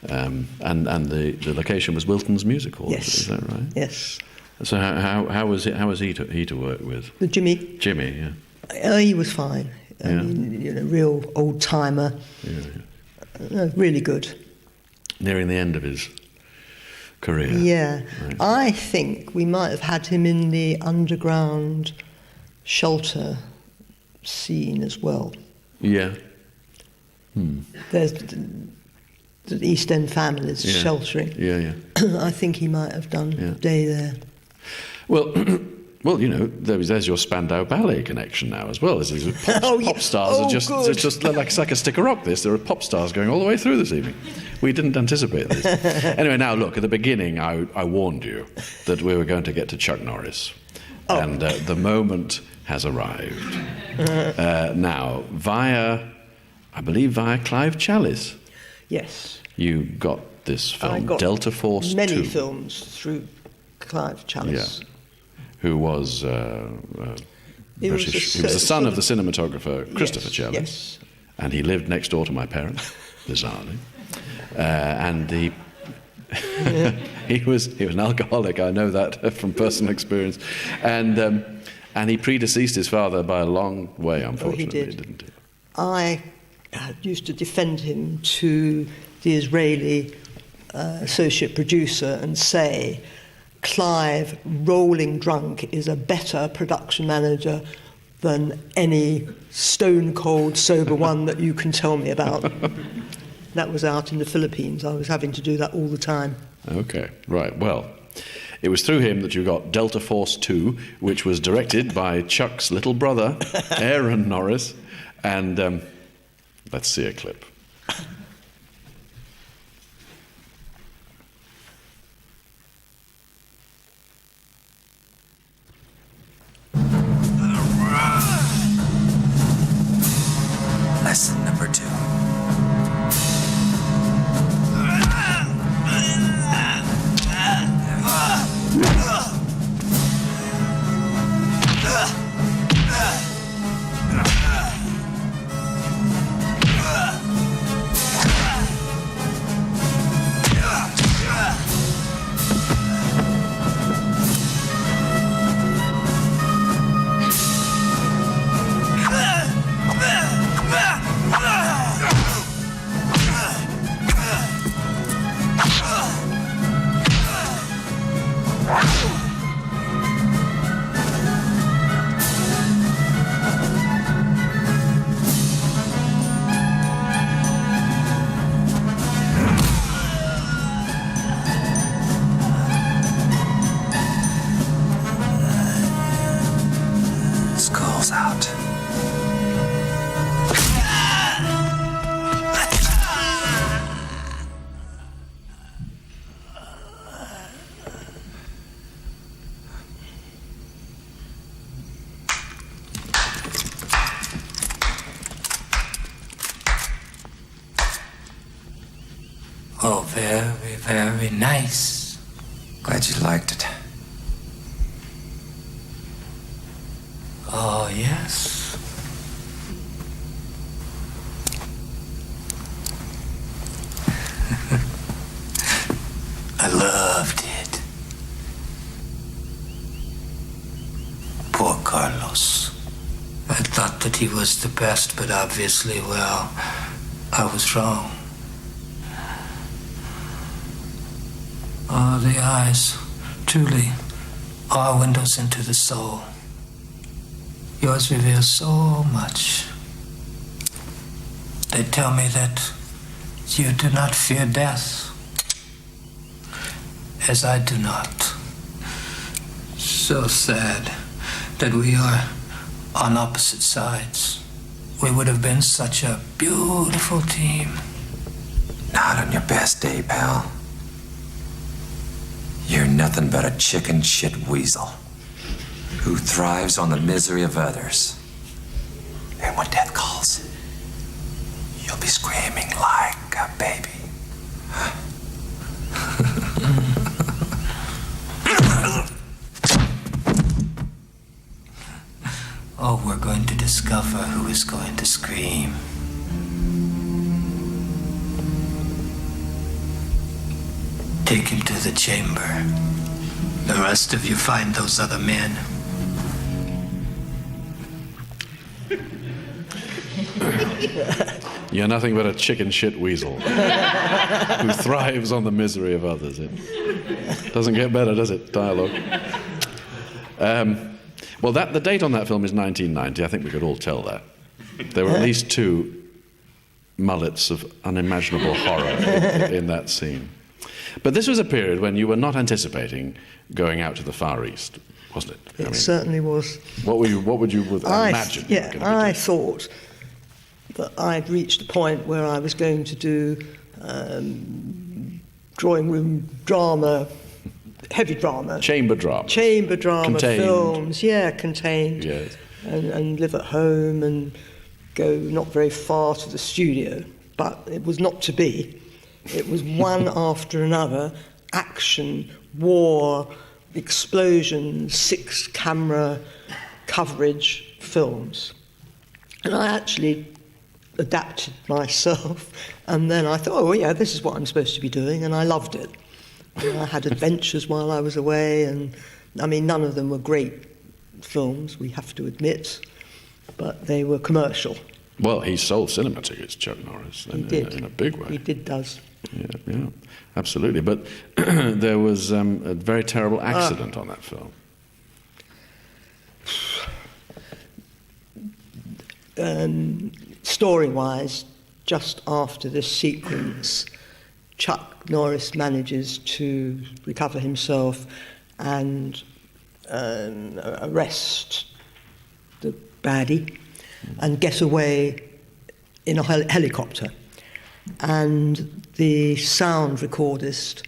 And the location was Wilton's Music Hall. Yes. Is that right? Yes. So how was he to work with? The Jimmy? Jimmy, yeah. He was fine. I mean, you know, real old timer. Really good. Nearing the end of his career. Yeah. Right. I think we might have had him in the underground shelter scene as well. Yeah. There's the East End families sheltering. Yeah. I think he might have done a day there. Well, you know, there's your Spandau Ballet connection now as well. There's pop stars are just like it's like a stick of rock. There are pop stars going all the way through this evening. We didn't anticipate this. Anyway, now look, at the beginning I warned you that we were going to get to Chuck Norris, and the moment has arrived. Now, I believe via Clive Chalice. Yes. You got this film, I got Delta Force 2. many films through Clive Chalice. Yeah. Who was British. He was the son of the cinematographer Christopher Chalice. Yes. And he lived next door to my parents, bizarrely. And he was an alcoholic. I know that from personal experience. And he predeceased his father by a long way, unfortunately, didn't he? I used to defend him to the Israeli associate producer and say, Clive, rolling drunk, is a better production manager than any stone-cold sober one that you can tell me about. That was out in the Philippines. I was having to do that all the time. Okay, right. Well, it was through him that you got Delta Force 2, which was directed by Chuck's little brother, Aaron Norris. And let's see a clip. Lesson number 2. Skull's out. Oh, very, very nice. Glad you liked it. Oh, yes. loved it. Poor Carlos. I thought that he was the best, but obviously, well, I was wrong. Oh, the eyes, truly, are windows into the soul. Yours reveal so much. They tell me that you do not fear death, as I do not. So sad that we are on opposite sides. We would have been such a beautiful team. Not on your best day, pal. You're nothing but a chicken shit weasel who thrives on the misery of others. And when death calls, you'll be screaming like a baby. Oh, we're going to discover who is going to scream. Take him to the chamber. The rest of you find those other men. You're nothing but a chicken shit weasel who thrives on the misery of others. It doesn't get better, does it? Dialogue. Well, the date on that film is 1990. I think we could all tell that. There were at least 2 mullets of unimaginable horror in that scene. But this was a period when you were not anticipating going out to the Far East, wasn't it? It certainly was. What would you imagine? I thought that I'd reached a point where I was going to do drawing room drama, heavy drama. Chamber drama. Chamber drama, contained. films, contained. Yes. And live at home and go not very far to the studio. But it was not to be. It was one after another, action, war, explosions, 6-camera coverage films. And I actually adapted myself, and then I thought, this is what I'm supposed to be doing, and I loved it. And I had adventures while I was away, and I mean, none of them were great films, we have to admit, but they were commercial. Well, he sold cinema tickets, Chuck Norris, in a big way. He does. Yeah, absolutely. But there was a very terrible accident on that film. Story-wise, just after this sequence, Chuck Norris manages to recover himself and arrest the baddie and get away in a helicopter. And the sound recordist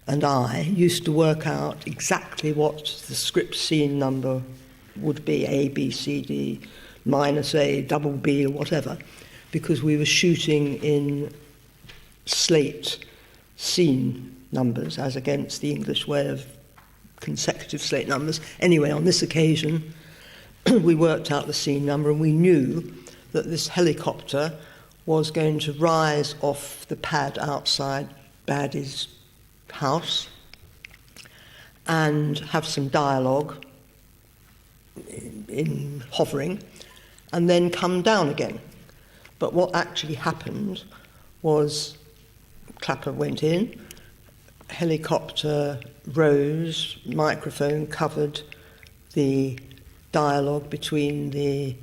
and I used to work out exactly what the script scene number would be, A, B, C, D, minus A, double B, or whatever, because we were shooting in slate scene numbers as against the English way of consecutive slate numbers. Anyway, on this occasion, we worked out the scene number, and we knew that this helicopter was going to rise off the pad outside Baddie's house and have some dialogue in hovering, and then come down again. But what actually happened was clapper went in, helicopter rose, microphone covered the dialogue between the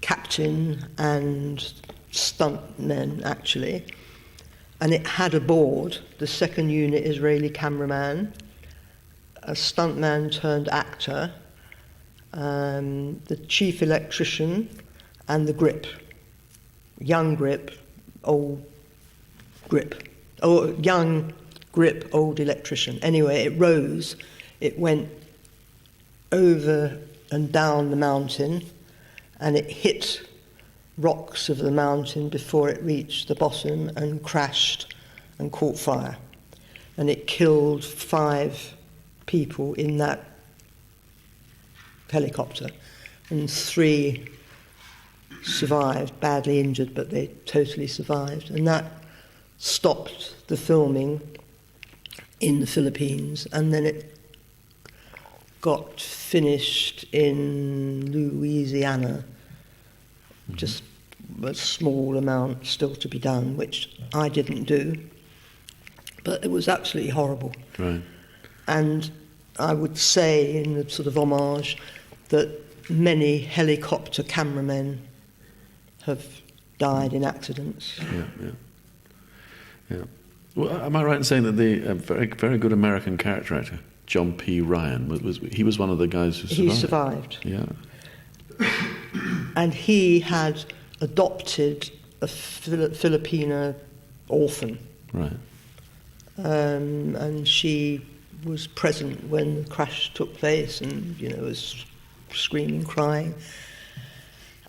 captain and stuntmen, actually, and it had aboard the second unit Israeli cameraman, a stuntman turned actor, the chief electrician, and the grip. Young grip, old grip. Oh, young grip, old electrician. Anyway, it rose, it went over and down the mountain, and it hit rocks of the mountain before it reached the bottom and crashed and caught fire. And it killed 5 people in that helicopter, and 3 survived, badly injured, but they totally survived. And that stopped the filming in the Philippines, and then it got finished in Louisiana, just a small amount still to be done, which I didn't do, but it was absolutely horrible. Right. And I would say, in the sort of homage, that many helicopter cameramen have died in accidents. Yeah. Well, am I right in saying that the very, very good American character actor, John P. Ryan, he was one of the guys who survived? He survived. Yeah. And he had adopted a Filipina orphan. Right. And she was present when the crash took place and, was screaming, crying.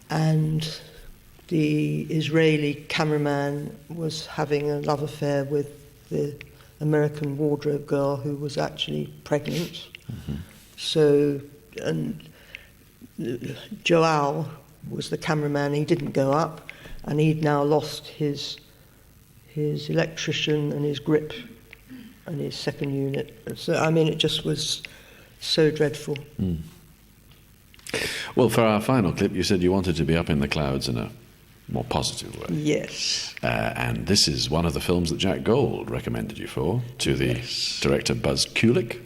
And the Israeli cameraman was having a love affair with the American wardrobe girl who was actually pregnant. Mm-hmm. So, and Joao was the cameraman. He didn't go up, and he'd now lost his electrician and his grip and his second unit. So, it just was so dreadful. Mm. Well, for our final clip, you said you wanted to be up in the clouds in a more positive way. Yes. And this is one of the films that Jack Gold recommended you for, to the director Buzz Kulik.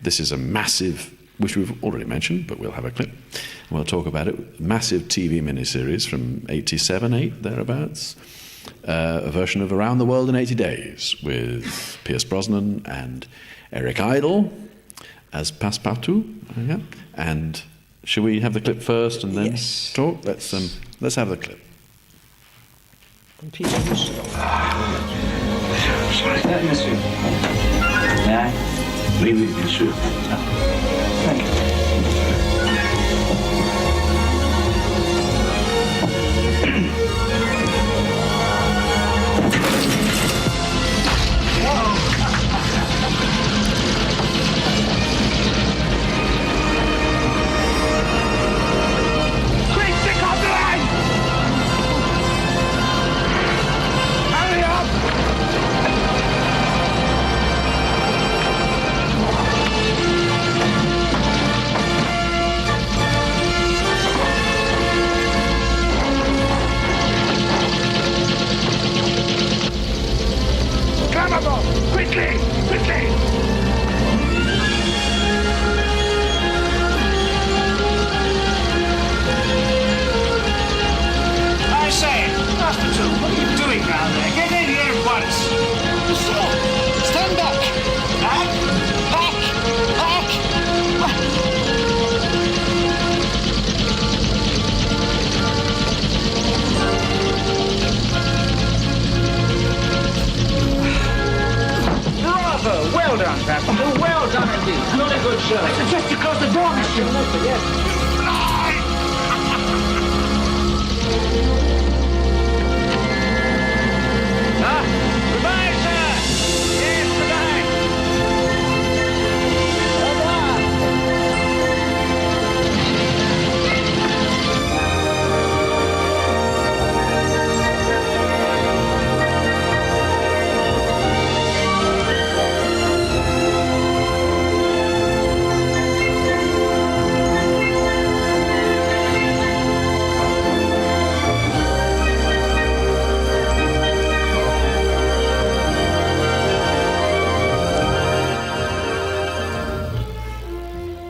This is a massive, which we've already mentioned, but we'll have a clip. We'll talk about it. Massive TV miniseries from 87, thereabouts. A version of Around the World in 80 Days with Pierce Brosnan and Eric Idle as Passepartout. Yeah. And shall we have the clip first and then talk? Let's have the clip. Monsieur. Yeah? Oui, bien sûr. Thank you.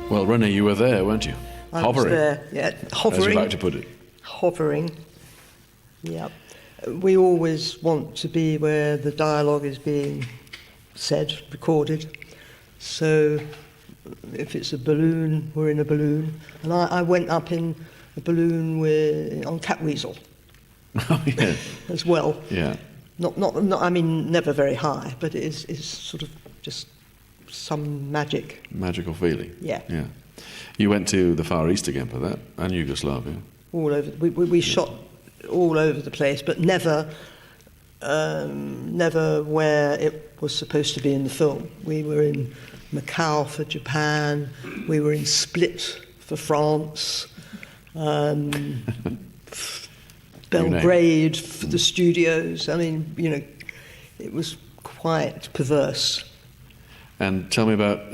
Well, Renée, you were there, weren't you? I hovering. was there, yeah. Hovering. As you like to put it. Hovering. Yeah. We always want to be where the dialogue is being said, recorded. So if it's a balloon, we're in a balloon. And I went up in a balloon on Catweasel. Oh, yeah. As well. Yeah. Not, never very high, but it is sort of just some magical feeling. Yeah. You went to the Far East again for that, and Yugoslavia. All over. We shot all over the place, but never where it was supposed to be in the film. We were in Macau for Japan. We were in Split for France. Belgrade for the studios. it was quite perverse. And tell me about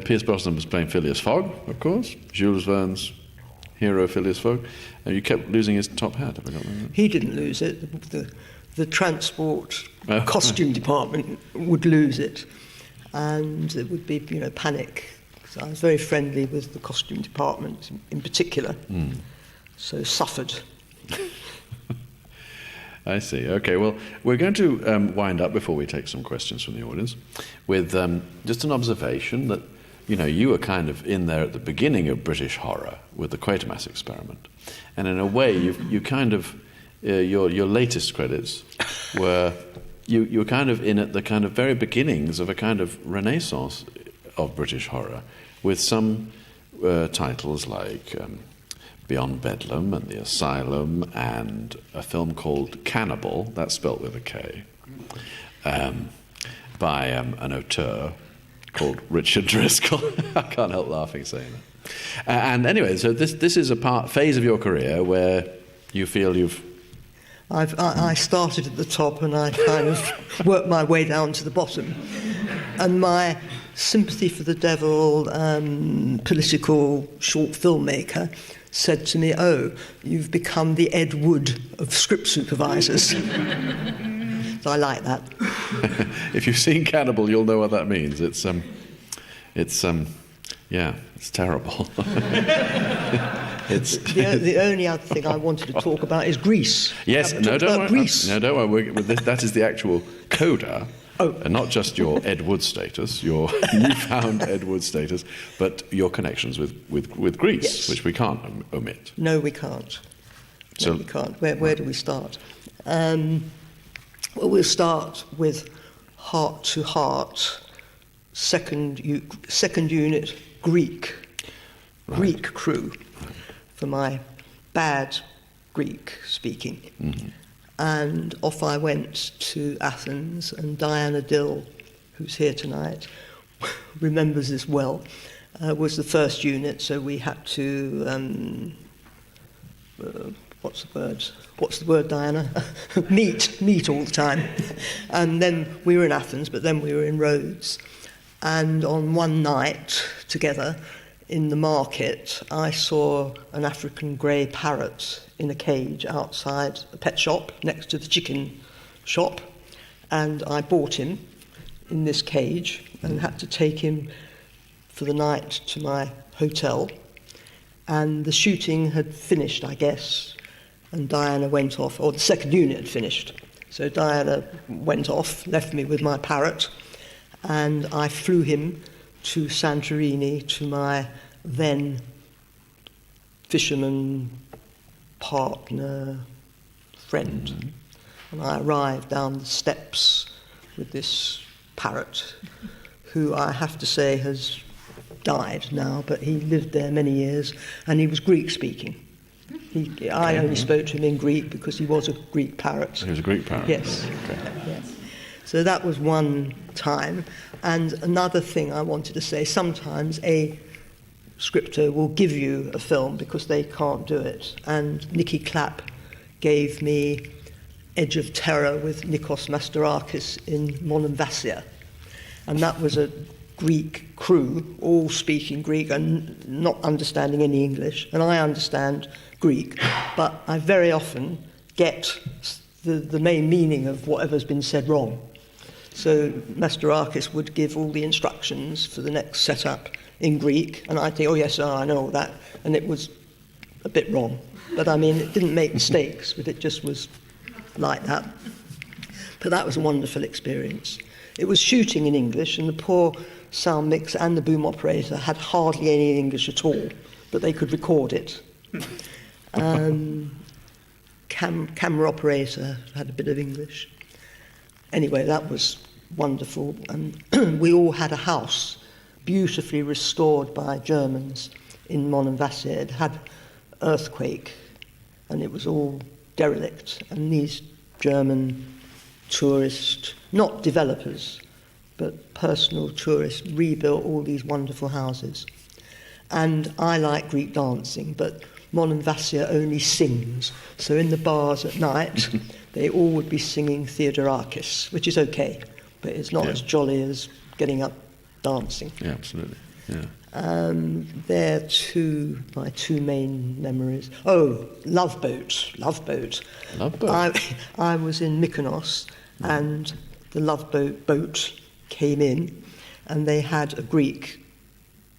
Pierce Brosnan was playing Phileas Fogg, of course, Jules Verne's hero Phileas Fogg, and you kept losing his top hat. Have I got that? He didn't lose it. The transport costume department would lose it, and it would be, panic. So I was very friendly with the costume department in particular, so suffered. I see. Okay, well, we're going to wind up before we take some questions from the audience with just an observation that, you were kind of in there at the beginning of British horror with the Quatermass experiment. And in a way, you kind of, your latest credits were, you were kind of in at the kind of very beginnings of a kind of renaissance of British horror with some titles like Beyond Bedlam and The Asylum, and a film called Cannibal, that's spelt with a K, by an auteur called Richard Driscoll. I can't help laughing saying that. And anyway, so this is a phase of your career where you feel you've... I started at the top and I kind of worked my way down to the bottom. And my sympathy for the devil, political short filmmaker, said to me, "Oh, you've become the Ed Wood of script supervisors." So I like that. If you've seen Cannibal, you'll know what that means. It's terrible. The only other thing I wanted to talk about is Grease. Yes, don't worry. Grease. No, don't worry. That is the actual coda. And not just your Ed Wood status, your newfound Ed Wood status, but your connections with Greece, yes, which we can't omit. No, we can't. No, we can't. Where do we start? Well, we'll start with Heart to Heart, second unit Greek, right. Greek crew, for my bad Greek speaking. Mm-hmm. And off I went to Athens, and Diana Dill, who's here tonight, remembers this well, was the first unit, so we had to, what's the word, Diana? meet all the time. And then we were in Athens, but then we were in Rhodes. And on one night together in the market, I saw an African grey parrot in a cage outside a pet shop next to the chicken shop, and I bought him in this cage and had to take him for the night to my hotel. And the shooting had finished, I guess, and Diana went off, or the second unit had finished. So Diana went off, left me with my parrot, and I flew him to Santorini to my then fisherman partner, friend. Mm-hmm. And I arrived down the steps with this parrot, who I have to say has died now, but he lived there many years, and he was Greek-speaking. I only spoke to him in Greek because he was a Greek parrot. He was a Greek parrot? Yes. Okay. Yes. So that was one time. And another thing I wanted to say, sometimes a scripter will give you a film because they can't do it. And Nicky Clapp gave me Edge of Terror with Nikos Masterakis in Monemvasia. And that was a Greek crew, all speaking Greek and not understanding any English. And I understand Greek, but I very often get the main meaning of whatever's been said wrong. So Masterakis would give all the instructions for the next setup in Greek, and I'd think, oh yes, I know all that, and it was a bit wrong. But I mean, it didn't make mistakes, but it just was like that. But that was a wonderful experience. It was shooting in English, and the poor sound mix and the boom operator had hardly any English at all, but they could record it. Camera operator had a bit of English. Anyway, that was wonderful. And we all had a house beautifully restored by Germans in Monemvasia. It had earthquake, and it was all derelict. And these German tourists, not developers, but personal tourists, rebuilt all these wonderful houses. And I like Greek dancing, but Monemvasia only sings. So in the bars at night, they all would be singing Theodorakis, which is okay, but it's not as jolly as getting up dancing. Yeah, absolutely. Yeah. They're my two main memories. Oh, Love Boat. Love Boat. I was in Mykonos, and the Love boat came in, and they had a Greek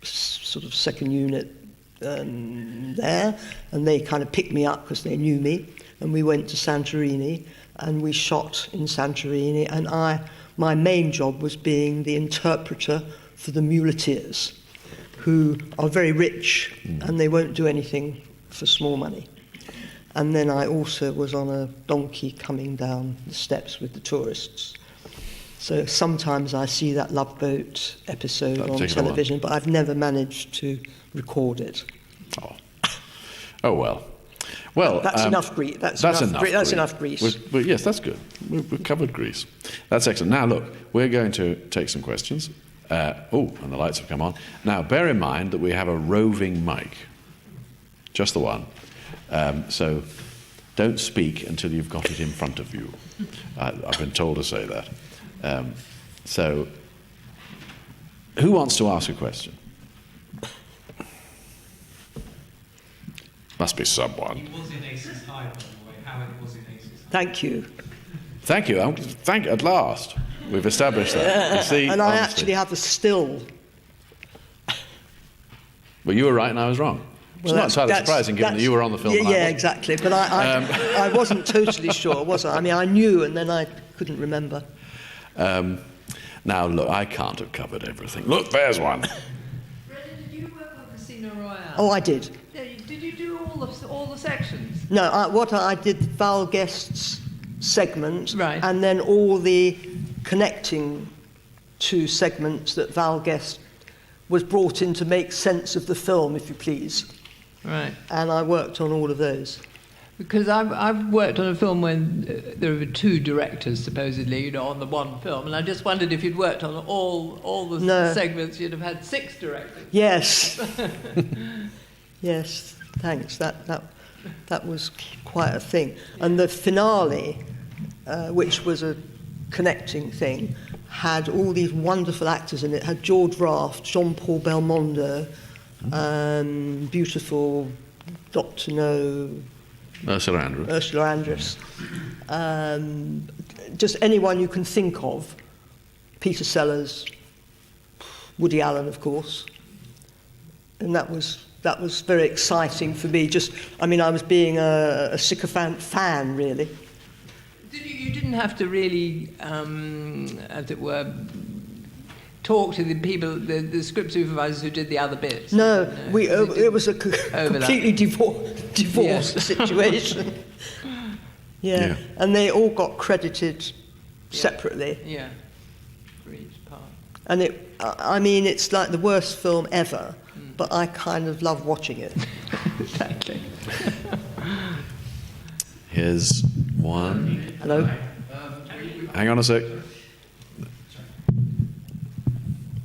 sort of second unit there, and they kind of picked me up because they knew me, and we went to Santorini, and we shot in Santorini, and my main job was being the interpreter for the muleteers, who are very rich, and they won't do anything for small money. And then I also was on a donkey coming down the steps with the tourists. So sometimes I see that Love Boat episode on television, but I've never managed to record it. Oh well. Well, that's enough Greece. That's enough Greece. Well, yes, that's good. We've covered Greece. That's excellent. Now, look, we're going to take some questions. And the lights have come on. Now, bear in mind that we have a roving mic. Just the one. So don't speak until you've got it in front of you. I've been told to say that. So, who wants to ask a question? Must be someone. It was in Aces High, by the way. Howard was in Aces High. Thank you. Thank you. At last. We've established that. You see, and I actually have a still. Well, you were right and I was wrong. It's not entirely surprising given that you were on the film. Yeah, exactly. But I wasn't totally sure, was I? I mean, I knew and then I couldn't remember. Now, look, I can't have covered everything. Look, there's one. Renée, did you work on Casino Royale? Oh, I did. Did you do all the sections? No, I did Val Guest's segment, right, and then all the connecting two segments that Val Guest was brought in to make sense of the film, if you please. Right. And I worked on all of those. Because I've worked on a film when there were two directors, supposedly, on the one film, and I just wondered if you'd worked on all the segments, you'd have had 6 directors. Yes. Yes, thanks. That was quite a thing. And the finale, which was a connecting thing, had all these wonderful actors in it. It had George Raft, Jean-Paul Belmondo, beautiful Dr. No... Ursula Andress. Just anyone you can think of. Peter Sellers, Woody Allen, of course. And that was very exciting for me. I was being a sycophant fan, really. You didn't have to really, as it were, talk to the people, the script supervisors who did the other bits. No, it was a completely divorced situation. Yeah, and they all got credited separately. Yeah, for each part. And it's like the worst film ever, but I kind of love watching it. Exactly. Here's one. Hello. Hang on a sec.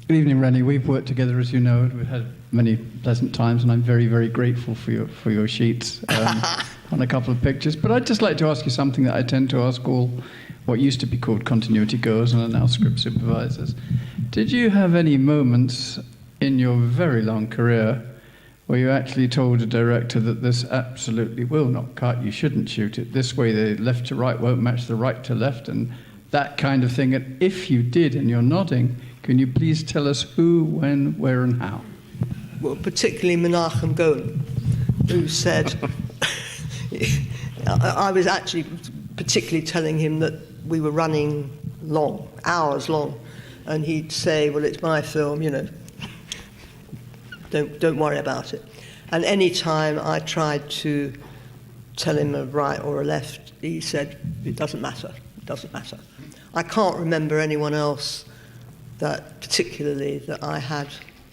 Good evening, Renée. We've worked together, as you know, and we've had many pleasant times, and I'm very, very grateful for your sheets on a couple of pictures. But I'd just like to ask you something that I tend to ask all what used to be called continuity goers and are now script supervisors. Did you have any moments in your very long career where you actually told a director that this absolutely will not cut, you shouldn't shoot it, this way the left to right won't match the right to left, and that kind of thing? And if you did, and you're nodding, can you please tell us who, when, where, and how? Well, particularly Menachem Golan, who said... I was actually particularly telling him that we were running long, hours long, and he'd say, well, it's my film, don't worry about it. And any time I tried to tell him a right or a left, he said, it doesn't matter. I can't remember anyone else that particularly that I had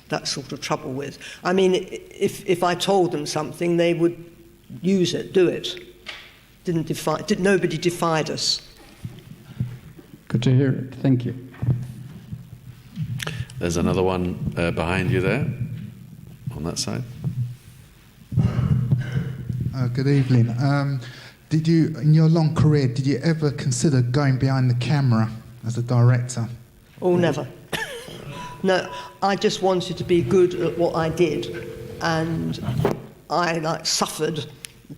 that sort of trouble with. I mean, if I told them something, they would use it, do it. Nobody defied us. Good to hear it. Thank you. There's another one behind you there, on that side. Good evening. Did you, in your long career, did you ever consider going behind the camera as a director? Oh, never. No, I just wanted to be good at what I did, and I suffered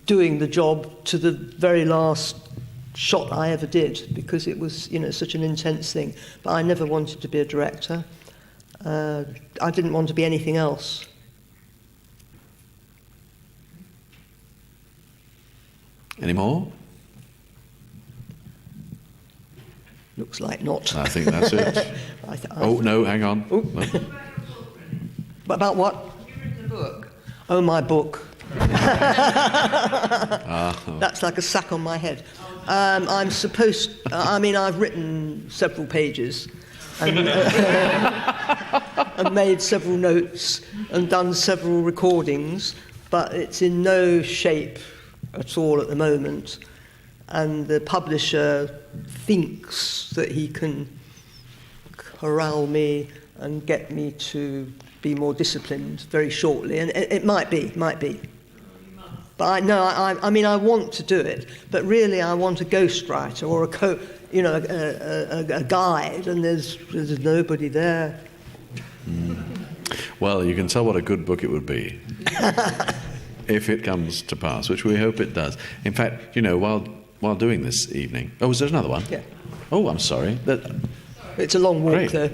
doing the job to the very last shot I ever did, because it was, such an intense thing. But I never wanted to be a director. I didn't want to be anything else. Any more? Looks like not. I think that's it. No, hang on. Oh. No. About what? You've written a book. Oh, my book. That's like a sack on my head. I'm supposed... I've written several pages and made several notes and done several recordings, but it's in no shape at all at the moment. And the publisher thinks that he can corral me and get me to be more disciplined very shortly, and it might be. But I want to do it, but really I want a ghostwriter or a guide, and there's nobody there. Well, you can tell what a good book it would be if it comes to pass, which we hope it does. In fact, while doing this evening... Oh, was there another one? Yeah. Oh, I'm sorry. It's a long walk, Great. though.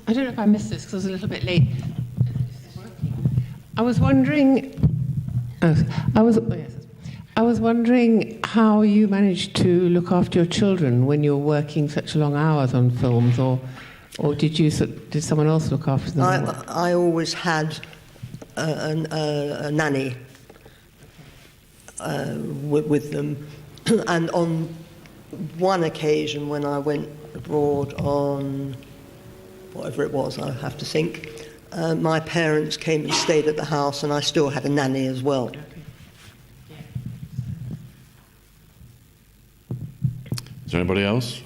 I don't know if I missed this because I was a little bit late. I was wondering... I was wondering how you managed to look after your children when you're working such long hours on films, or did someone else look after them? I always had a nanny with them, and on one occasion when I went abroad on whatever it was, I have to think, my parents came and stayed at the house, and I still had a nanny as well. Is there anybody else?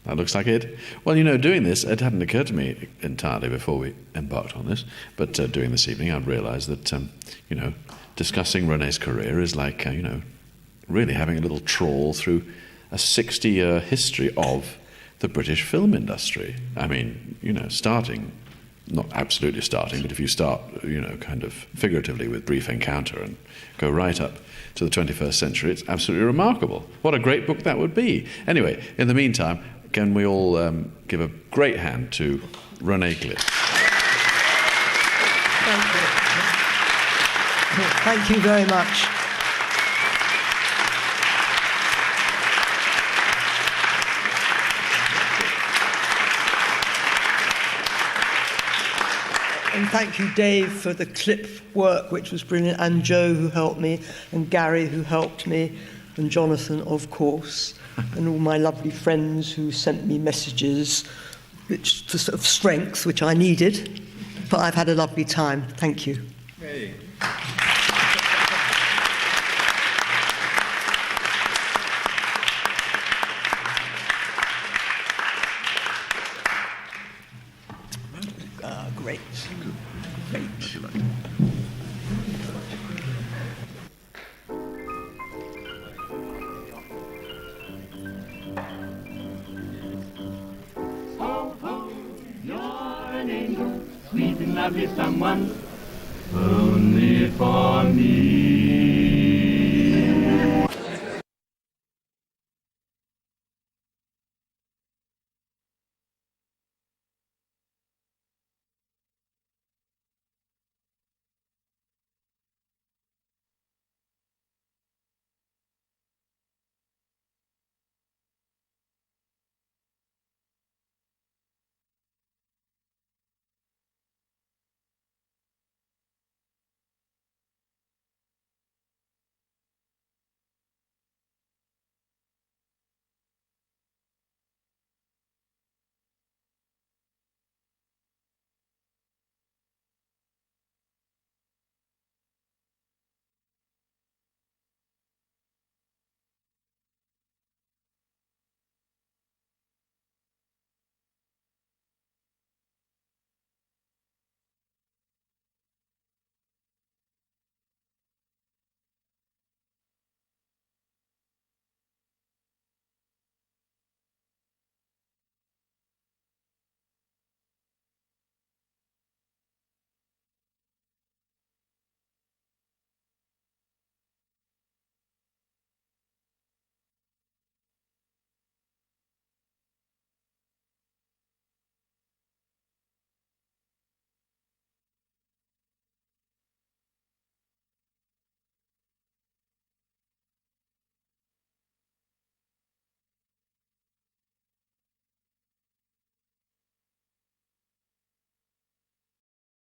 That looks like it. Well, doing this, it hadn't occurred to me entirely before we embarked on this, but doing this evening, I'd realised that, discussing Renée's career is like, really having a little trawl through a 60-year history of the British film industry. I mean, starting, not absolutely starting, but if you start, kind of figuratively with Brief Encounter and go right up to the 21st century, it's absolutely remarkable. What a great book that would be. Anyway, in the meantime, can we all give a great hand to Renée Glynne? Thank you very much. And thank you, Dave, for the clip work, which was brilliant, and Joe, who helped me, and Gary, who helped me, and Jonathan, of course, and all my lovely friends who sent me messages of strength, which I needed. But I've had a lovely time. Thank you. Hey. Great. Sweet and lovely someone, only for me.